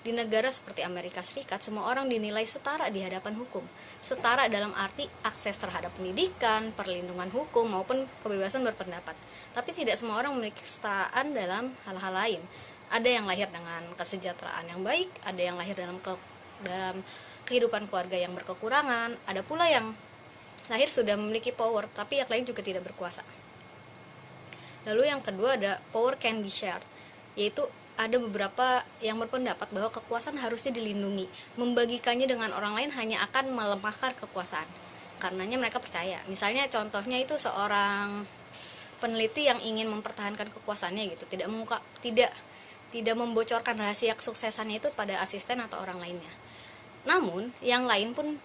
Di negara seperti Amerika Serikat, semua orang dinilai setara di hadapan hukum. Setara dalam arti akses terhadap pendidikan, perlindungan hukum, maupun kebebasan berpendapat. Tapi tidak semua orang memiliki kesetaraan dalam hal-hal lain. Ada yang lahir dengan kesejahteraan yang baik, ada yang lahir dalam kehidupan keluarga yang berkekurangan, ada pula yang lahir sudah memiliki power, tapi yang lain juga tidak berkuasa. Lalu yang kedua ada power can be shared, yaitu ada beberapa yang berpendapat bahwa kekuasaan harusnya dilindungi. Membagikannya dengan orang lain hanya akan melemahkan kekuasaan. Karenanya mereka percaya. Misalnya contohnya itu seorang peneliti yang ingin mempertahankan kekuasaannya gitu, tidak membocorkan rahasia kesuksesannya itu pada asisten atau orang lainnya. Namun, yang lain pun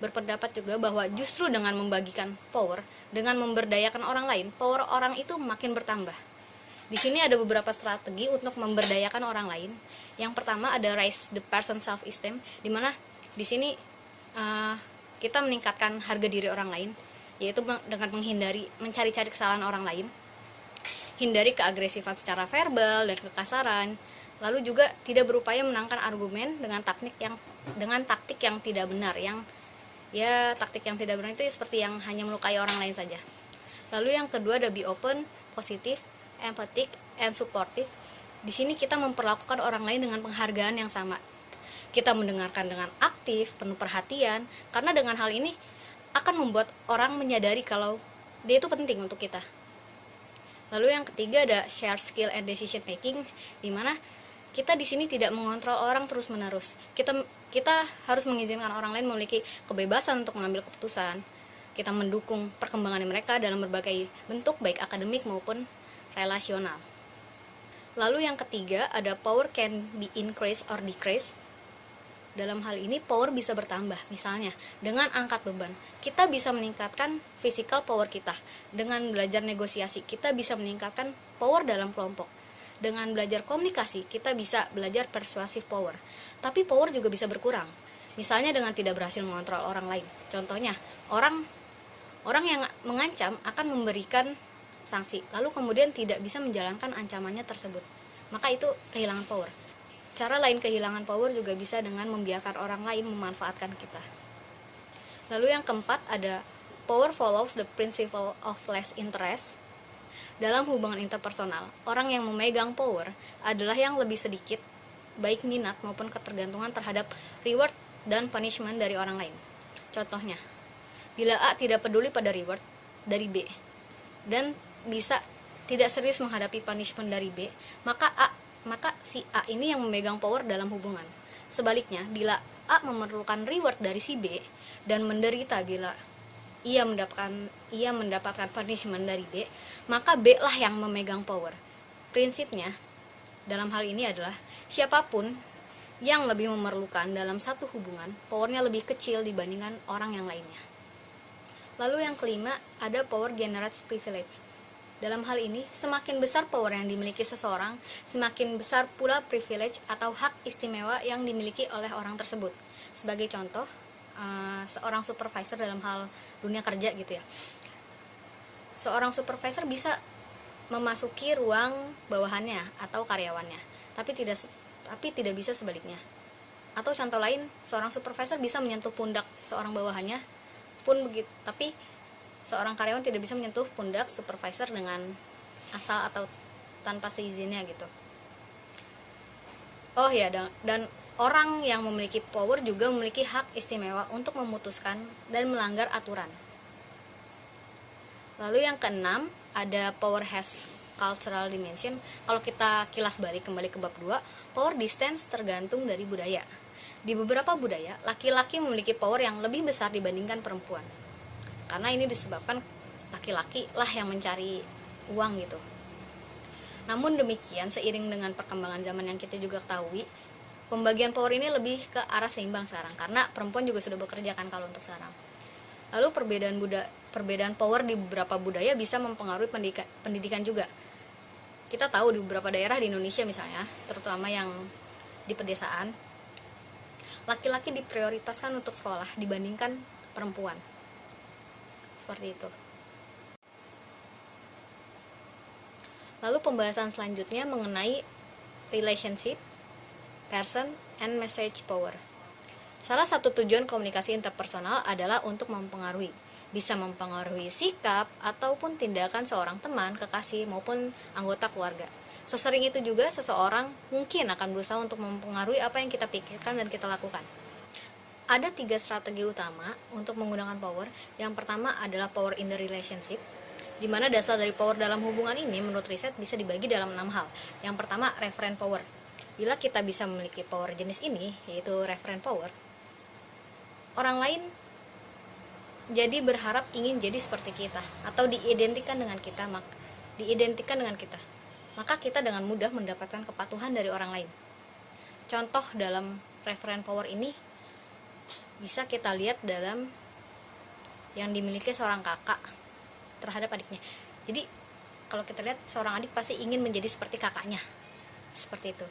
berpendapat juga bahwa justru dengan membagikan power, dengan memberdayakan orang lain, power orang itu makin bertambah. Di sini ada beberapa strategi untuk memberdayakan orang lain. Yang pertama ada raise the person self-esteem, di mana di sini kita meningkatkan harga diri orang lain, yaitu dengan mencari-cari kesalahan orang lain, hindari keagresifan secara verbal dan kekasaran, lalu juga tidak berupaya menangkan argumen dengan taktik yang tidak benar, taktik yang tidak benar itu seperti yang hanya melukai orang lain saja. Lalu yang kedua ada be open, positif, empathic, and supportive. Di sini kita memperlakukan orang lain dengan penghargaan yang sama. Kita mendengarkan dengan aktif, penuh perhatian, karena dengan hal ini akan membuat orang menyadari kalau dia itu penting untuk kita. Lalu yang ketiga ada share skill and decision making, di mana kita di sini tidak mengontrol orang terus-menerus. Kita harus mengizinkan orang lain memiliki kebebasan untuk mengambil keputusan. Kita mendukung perkembangan mereka dalam berbagai bentuk, baik akademik maupun relasional. Lalu yang ketiga ada power can be increased or decreased. Dalam hal ini power bisa bertambah. Misalnya dengan angkat beban, kita bisa meningkatkan physical power kita. Dengan belajar negosiasi, kita bisa meningkatkan power dalam kelompok. Dengan belajar komunikasi, kita bisa belajar persuasive power. Tapi power juga bisa berkurang. Misalnya dengan tidak berhasil mengontrol orang lain. Contohnya, orang yang mengancam akan memberikan sanksi, lalu kemudian tidak bisa menjalankan ancamannya tersebut, maka itu kehilangan power. Cara lain kehilangan power juga bisa dengan membiarkan orang lain memanfaatkan kita. Lalu yang keempat ada power follows the principle of less interest. Dalam hubungan interpersonal, orang yang memegang power adalah yang lebih sedikit baik minat maupun ketergantungan terhadap reward dan punishment dari orang lain. Contohnya, bila A tidak peduli pada reward dari B dan bisa tidak serius menghadapi punishment dari B, maka si A ini yang memegang power dalam hubungan. Sebaliknya, bila A memerlukan reward dari si B dan menderita bila ia mendapatkan punishment dari B, maka B lah yang memegang power. Prinsipnya dalam hal ini adalah siapapun yang lebih memerlukan dalam satu hubungan, powernya lebih kecil dibandingkan orang yang lainnya. Lalu yang kelima ada power generates privilege. Dalam hal ini, semakin besar power yang dimiliki seseorang, semakin besar pula privilege atau hak istimewa yang dimiliki oleh orang tersebut. Sebagai contoh, seorang supervisor dalam hal dunia kerja gitu ya. Seorang supervisor bisa memasuki ruang bawahannya atau karyawannya, tapi tidak bisa sebaliknya. Atau contoh lain, seorang supervisor bisa menyentuh pundak seorang bawahannya pun begitu, tapi seorang karyawan tidak bisa menyentuh pundak supervisor dengan asal atau tanpa seizinnya gitu. Oh ya, dan orang yang memiliki power juga memiliki hak istimewa untuk memutuskan dan melanggar aturan. Lalu yang keenam ada power has cultural dimension. Kalau kita kilas balik kembali ke bab 2, power distance tergantung dari budaya. Di beberapa budaya, laki-laki memiliki power yang lebih besar dibandingkan perempuan. Karena ini disebabkan laki-laki lah yang mencari uang gitu. Namun demikian, seiring dengan perkembangan zaman yang kita juga ketahui, pembagian power ini lebih ke arah seimbang sekarang, karena perempuan juga sudah bekerja kan kalau untuk sekarang. Lalu perbedaan power di beberapa budaya bisa mempengaruhi pendidikan juga. Kita tahu di beberapa daerah di Indonesia misalnya, terutama yang di pedesaan, laki-laki diprioritaskan untuk sekolah dibandingkan perempuan. Seperti itu. Lalu pembahasan selanjutnya mengenai relationship, person, and message power. Salah satu tujuan komunikasi interpersonal adalah untuk bisa mempengaruhi sikap ataupun tindakan seorang teman, kekasih, maupun anggota keluarga. Sesering itu juga seseorang mungkin akan berusaha untuk mempengaruhi apa yang kita pikirkan dan kita lakukan. Ada 3 strategi utama untuk menggunakan power. Yang pertama adalah power in the relationship. di mana dasar dari power dalam hubungan ini menurut riset bisa dibagi dalam 6 hal. Yang pertama, referent power. Bila kita bisa memiliki power jenis ini, yaitu referent power, orang lain jadi berharap ingin jadi seperti kita atau diidentikan dengan kita, maka kita dengan mudah mendapatkan kepatuhan dari orang lain. Contoh dalam referent power ini bisa kita lihat dalam yang dimiliki seorang kakak terhadap adiknya. Jadi kalau kita lihat, seorang adik pasti ingin menjadi seperti kakaknya, seperti itu.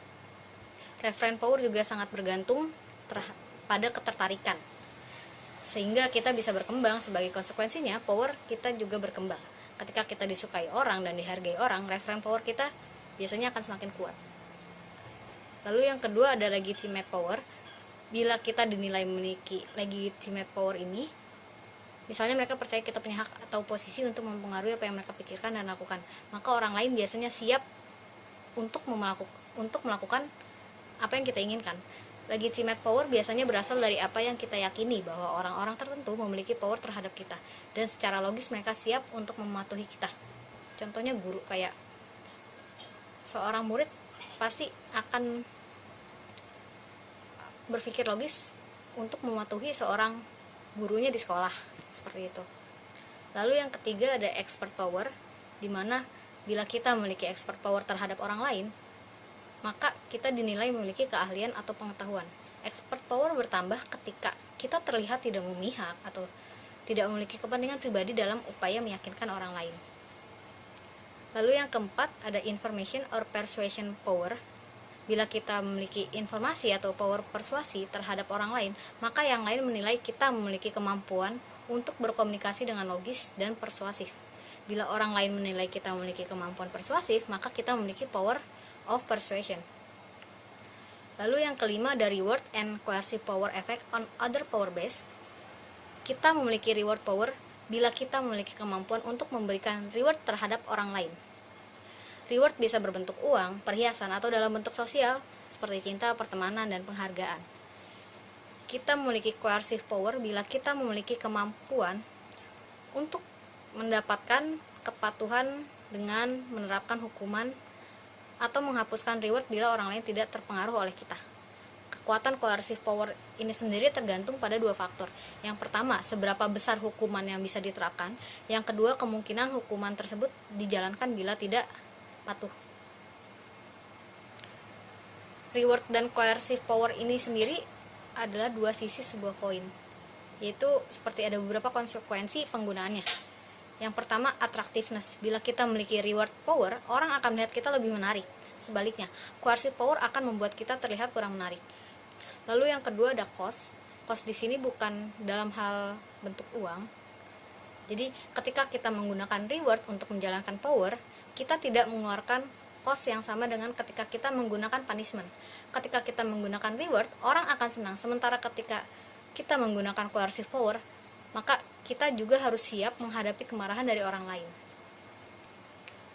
Referent power juga sangat bergantung pada ketertarikan, sehingga kita bisa berkembang. Sebagai konsekuensinya, power kita juga berkembang. Ketika kita disukai orang dan dihargai orang, referent power kita biasanya akan semakin kuat. Lalu yang kedua ada legitimate power. Bila kita dinilai memiliki legitimate power ini, misalnya mereka percaya kita punya hak atau posisi untuk mempengaruhi apa yang mereka pikirkan dan lakukan, maka orang lain biasanya siap untuk melakukan apa yang kita inginkan. Legitimate power biasanya berasal dari apa yang kita yakini, bahwa orang-orang tertentu memiliki power terhadap kita, dan secara logis mereka siap untuk mematuhi kita. Contohnya guru, kayak seorang murid pasti akan berpikir logis untuk mematuhi seorang gurunya di sekolah, seperti itu. Lalu yang ketiga ada expert power, di mana bila kita memiliki expert power terhadap orang lain, maka kita dinilai memiliki keahlian atau pengetahuan. Expert power bertambah ketika kita terlihat tidak memihak atau tidak memiliki kepentingan pribadi dalam upaya meyakinkan orang lain. Lalu yang keempat ada information or persuasion power. Bila kita memiliki informasi atau power persuasi terhadap orang lain, maka yang lain menilai kita memiliki kemampuan untuk berkomunikasi dengan logis dan persuasif. Bila orang lain menilai kita memiliki kemampuan persuasif, maka kita memiliki power of persuasion. Lalu yang kelima ada reward and coercive power effect on other power base. Kita memiliki reward power bila kita memiliki kemampuan untuk memberikan reward terhadap orang lain. Reward bisa berbentuk uang, perhiasan, atau dalam bentuk sosial seperti cinta, pertemanan, dan penghargaan. Kita memiliki coercive power bila kita memiliki kemampuan untuk mendapatkan kepatuhan dengan menerapkan hukuman atau menghapuskan reward bila orang lain tidak terpengaruh oleh kita. Kekuatan coercive power ini sendiri tergantung pada dua faktor. Yang pertama, seberapa besar hukuman yang bisa diterapkan. Yang kedua, kemungkinan hukuman tersebut dijalankan bila tidak patuh. Reward dan coercive power ini sendiri adalah dua sisi sebuah koin, yaitu seperti ada beberapa konsekuensi penggunaannya. Yang pertama, attractiveness. Bila kita memiliki reward power, orang akan melihat kita lebih menarik. Sebaliknya, coercive power akan membuat kita terlihat kurang menarik. Lalu yang kedua ada cost. Cost di sini bukan dalam hal bentuk uang. Jadi, ketika kita menggunakan reward untuk menjalankan power, kita tidak mengeluarkan cost yang sama dengan ketika kita menggunakan punishment. Ketika kita menggunakan reward, orang akan senang. Sementara ketika kita menggunakan coercive power, maka kita juga harus siap menghadapi kemarahan dari orang lain.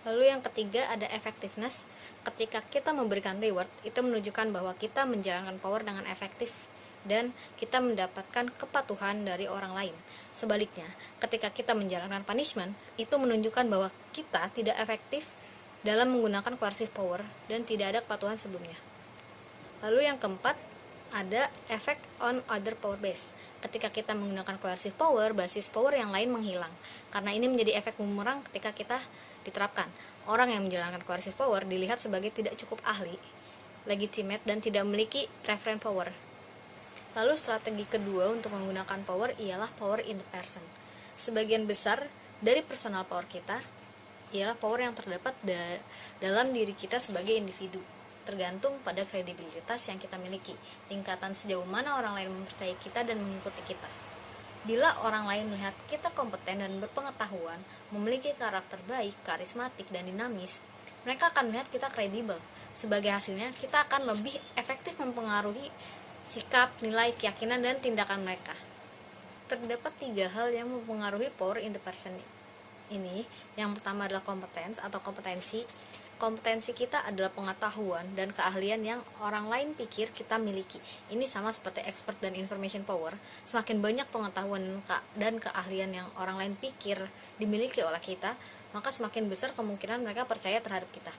Lalu yang ketiga ada effectiveness. Ketika kita memberikan reward, itu menunjukkan bahwa kita menjalankan power dengan efektif dan kita mendapatkan kepatuhan dari orang lain. Sebaliknya, ketika kita menjalankan punishment, itu menunjukkan bahwa kita tidak efektif dalam menggunakan coercive power dan tidak ada kepatuhan sebelumnya. Lalu yang keempat ada effect on other power base. Ketika kita menggunakan coercive power, basis power yang lain menghilang. Karena ini menjadi efek bumerang ketika kita diterapkan. Orang yang menjalankan coercive power dilihat sebagai tidak cukup ahli, legitimate, dan tidak memiliki referent power. Lalu strategi kedua untuk menggunakan power ialah power in the person. Sebagian besar dari personal power kita ialah power yang terdapat dalam diri kita sebagai individu, tergantung pada kredibilitas yang kita miliki, tingkatan sejauh mana orang lain mempercayai kita dan mengikuti kita. Bila orang lain melihat kita kompeten dan berpengetahuan, memiliki karakter baik, karismatik, dan dinamis, mereka akan melihat kita kredibel. Sebagai hasilnya, kita akan lebih efektif mempengaruhi sikap, nilai, keyakinan, dan tindakan mereka. Terdapat 3 hal yang mempengaruhi power in the person ini. Yang pertama adalah kompetensi. Kompetensi kita adalah pengetahuan dan keahlian yang orang lain pikir kita miliki. Ini sama seperti expert dan information power. Semakin banyak pengetahuan dan keahlian yang orang lain pikir dimiliki oleh kita, maka semakin besar kemungkinan mereka percaya terhadap kita.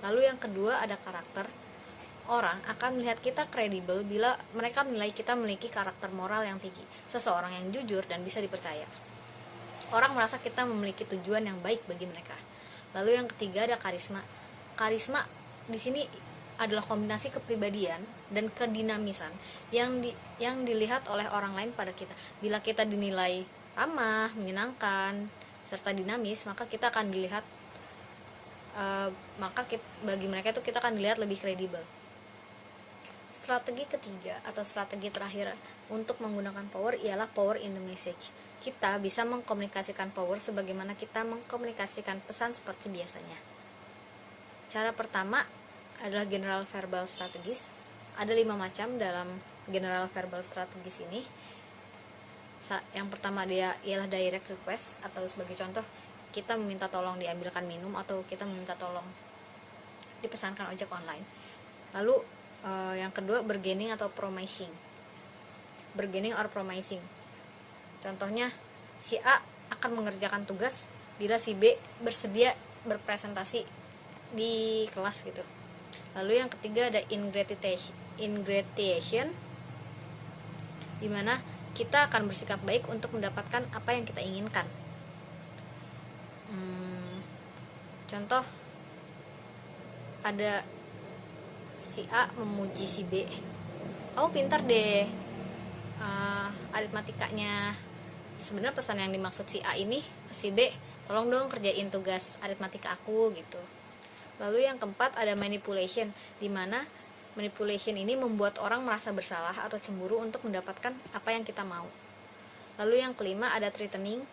Lalu yang kedua ada karakter. Orang akan melihat kita kredibel bila mereka menilai kita memiliki karakter moral yang tinggi, seseorang yang jujur dan bisa dipercaya. Orang merasa kita memiliki tujuan yang baik bagi mereka. Lalu yang ketiga ada karisma. Karisma di sini adalah kombinasi kepribadian dan kedinamisan yang dilihat oleh orang lain pada kita. Bila kita dinilai ramah, menyenangkan, serta dinamis, maka kita akan dilihat bagi mereka itu kita akan dilihat lebih kredibel. Strategi ketiga atau strategi terakhir untuk menggunakan power ialah power in the message. Kita bisa mengkomunikasikan power sebagaimana kita mengkomunikasikan pesan seperti biasanya. Cara pertama adalah general verbal strategis. Ada 5 macam dalam general verbal strategis ini. Yang pertama dia ialah direct request, atau sebagai contoh kita meminta tolong diambilkan minum atau kita meminta tolong dipesankan ojek online. Lalu yang kedua bargaining atau promising. Bargaining or promising. Contohnya si A akan mengerjakan tugas bila si B bersedia berpresentasi di kelas gitu. Lalu yang ketiga ada ingratiation, di mana kita akan bersikap baik untuk mendapatkan apa yang kita inginkan. Contoh ada si A memuji si B, kamu pintar deh aritmatikanya. Sebenarnya pesan yang dimaksud si A ini ke si B, tolong dong kerjain tugas aritmatika aku gitu. Lalu yang keempat ada manipulation, di mana manipulation ini membuat orang merasa bersalah atau cemburu untuk mendapatkan apa yang kita mau. Lalu yang kelima ada threatening,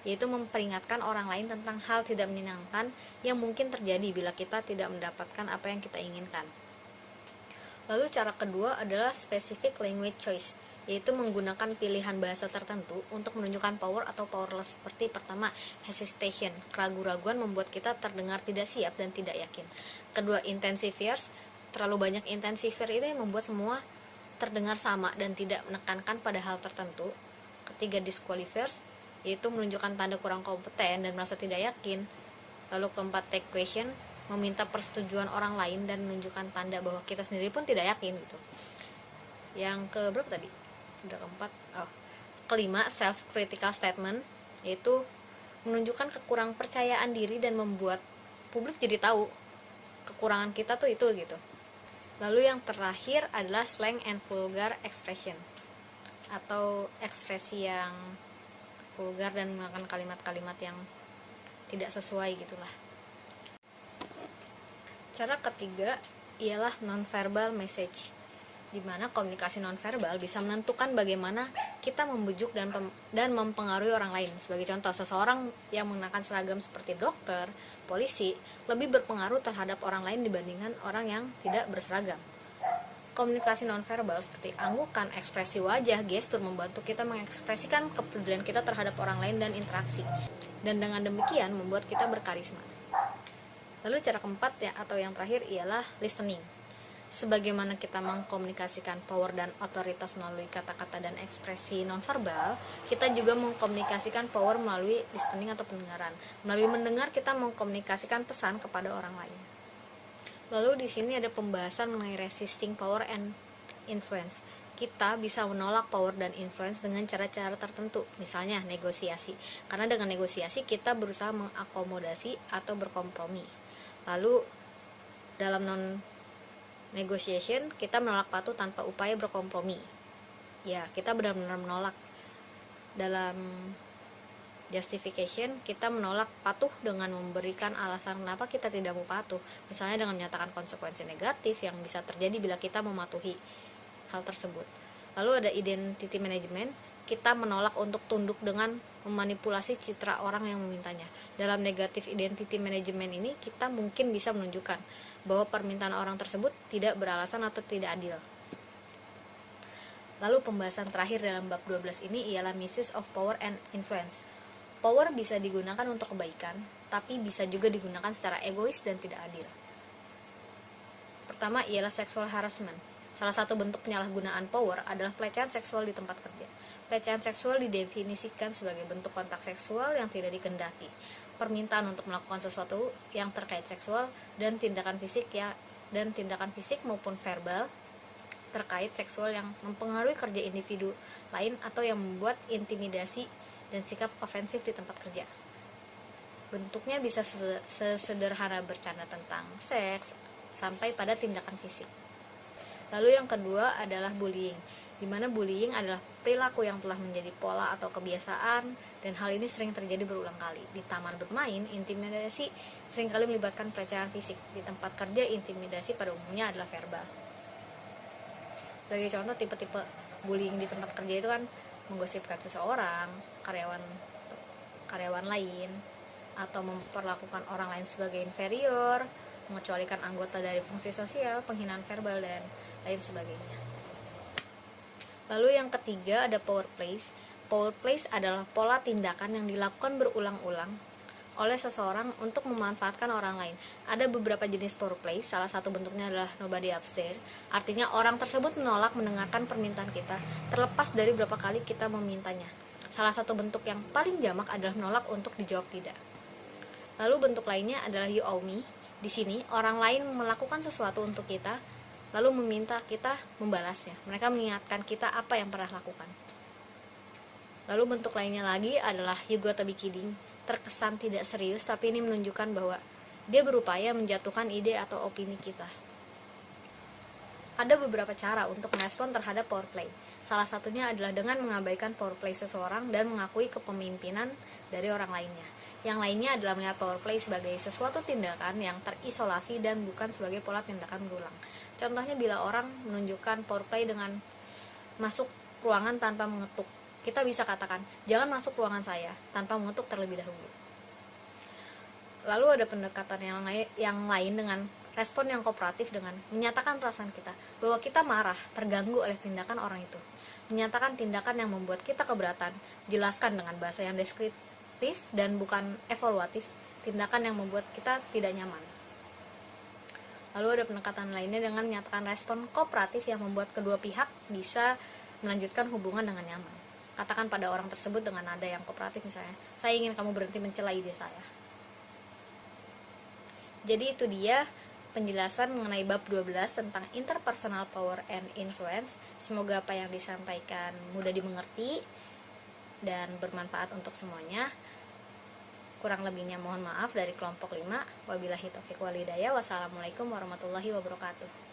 yaitu memperingatkan orang lain tentang hal tidak menyenangkan yang mungkin terjadi bila kita tidak mendapatkan apa yang kita inginkan. Lalu cara kedua adalah specific language choice, yaitu menggunakan pilihan bahasa tertentu untuk menunjukkan power atau powerless. Seperti pertama, hesitation, keraguan-raguan membuat kita terdengar tidak siap dan tidak yakin. Kedua, intensifiers, terlalu banyak intensifier itu yang membuat semua terdengar sama dan tidak menekankan pada hal tertentu. Ketiga, disqualifiers, yaitu menunjukkan tanda kurang kompeten dan merasa tidak yakin. Lalu keempat, take question, meminta persetujuan orang lain dan menunjukkan tanda bahwa kita sendiri pun tidak yakin gitu. Yang keberapa tadi? Udah keempat. Kelima, self critical statement, yaitu menunjukkan kekurang percayaan diri dan membuat publik jadi tahu kekurangan kita tuh itu gitu. Lalu yang terakhir adalah slang and vulgar expression, atau ekspresi yang vulgar dan menggunakan kalimat-kalimat yang tidak sesuai gitulah. Cara ketiga ialah non-verbal message, di mana komunikasi nonverbal bisa menentukan bagaimana kita membujuk dan mempengaruhi orang lain. Sebagai contoh, seseorang yang mengenakan seragam seperti dokter, polisi, lebih berpengaruh terhadap orang lain dibandingkan orang yang tidak berseragam. Komunikasi nonverbal seperti anggukan, ekspresi wajah, gestur membantu kita mengekspresikan kepedulian kita terhadap orang lain dan interaksi. Dan dengan demikian membuat kita berkarisma. Lalu cara keempat atau yang terakhir ialah listening. Sebagaimana kita mengkomunikasikan power dan otoritas melalui kata-kata dan ekspresi nonverbal, kita juga mengkomunikasikan power melalui listening atau pendengaran. Melalui mendengar kita mengkomunikasikan pesan kepada orang lain. Lalu di sini ada pembahasan mengenai resisting power and influence. Kita bisa menolak power dan influence dengan cara-cara tertentu, misalnya negosiasi. Karena dengan negosiasi kita berusaha mengakomodasi atau berkompromi. Lalu dalam negotiation, kita menolak patuh tanpa upaya berkompromi. Ya, kita benar-benar menolak. Dalam justification, kita menolak patuh dengan memberikan alasan kenapa kita tidak mau patuh. Misalnya dengan menyatakan konsekuensi negatif yang bisa terjadi bila kita mematuhi hal tersebut. Lalu ada identity management, kita menolak untuk tunduk dengan memanipulasi citra orang yang memintanya. Dalam negative identity management ini, kita mungkin bisa menunjukkan bahwa permintaan orang tersebut tidak beralasan atau tidak adil. Lalu pembahasan terakhir dalam bab 12 ini ialah misuse of power and influence. Power bisa digunakan untuk kebaikan, tapi bisa juga digunakan secara egois dan tidak adil. Pertama ialah sexual harassment. Salah satu bentuk penyalahgunaan power adalah pelecehan seksual di tempat kerja. Pelecehan seksual didefinisikan sebagai bentuk kontak seksual yang tidak dikehendaki, permintaan untuk melakukan sesuatu yang terkait seksual, dan tindakan fisik maupun verbal terkait seksual yang mempengaruhi kerja individu lain atau yang membuat intimidasi dan sikap ofensif di tempat kerja. Bentuknya bisa sesederhana bercanda tentang seks sampai pada tindakan fisik. Lalu yang kedua adalah bullying, di mana bullying adalah perilaku yang telah menjadi pola atau kebiasaan, dan hal ini sering terjadi berulang kali. Di taman bermain, intimidasi seringkali melibatkan pelecehan fisik. Di tempat kerja, intimidasi pada umumnya adalah verbal. Sebagai contoh, tipe-tipe bullying di tempat kerja itu kan menggosipkan seseorang, karyawan lain, atau memperlakukan orang lain sebagai inferior, mengecualikan anggota dari fungsi sosial, penghinaan verbal, dan lain sebagainya. Lalu yang ketiga ada power plays. Power plays adalah pola tindakan yang dilakukan berulang-ulang oleh seseorang untuk memanfaatkan orang lain. Ada beberapa jenis power plays, salah satu bentuknya adalah nobody upstairs. Artinya orang tersebut menolak mendengarkan permintaan kita, terlepas dari berapa kali kita memintanya. Salah satu bentuk yang paling jamak adalah menolak untuk dijawab tidak. Lalu bentuk lainnya adalah you owe me. Di sini orang lain melakukan sesuatu untuk kita, lalu meminta kita membalasnya. Mereka mengingatkan kita apa yang pernah lakukan. Lalu bentuk lainnya lagi adalah you gotta be kidding. Terkesan tidak serius, tapi ini menunjukkan bahwa dia berupaya menjatuhkan ide atau opini kita. Ada beberapa cara untuk merespon terhadap power play. Salah satunya adalah dengan mengabaikan power play seseorang dan mengakui kepemimpinan dari orang lainnya. Yang lainnya adalah melihat power play sebagai sesuatu tindakan yang terisolasi dan bukan sebagai pola tindakan berulang. Contohnya bila orang menunjukkan power play dengan masuk ruangan tanpa mengetuk, kita bisa katakan, jangan masuk ruangan saya tanpa mengetuk terlebih dahulu. Lalu ada pendekatan yang lain dengan respon yang kooperatif dengan menyatakan perasaan kita, bahwa kita marah, terganggu oleh tindakan orang itu. Menyatakan tindakan yang membuat kita keberatan, jelaskan dengan bahasa yang deskriptif dan bukan evaluatif, tindakan yang membuat kita tidak nyaman. Lalu ada pendekatan lainnya dengan menyatakan respon kooperatif yang membuat kedua pihak bisa melanjutkan hubungan dengan nyaman. Katakan pada orang tersebut dengan nada yang kooperatif, misalnya, saya ingin kamu berhenti mencela ide saya. Jadi itu dia penjelasan mengenai bab 12 tentang interpersonal power and influence. Semoga apa yang disampaikan mudah dimengerti dan bermanfaat untuk semuanya. Kurang lebihnya mohon maaf dari kelompok 5. Wabillahi taufiq wal hidayah. Wassalamualaikum warahmatullahi wabarakatuh.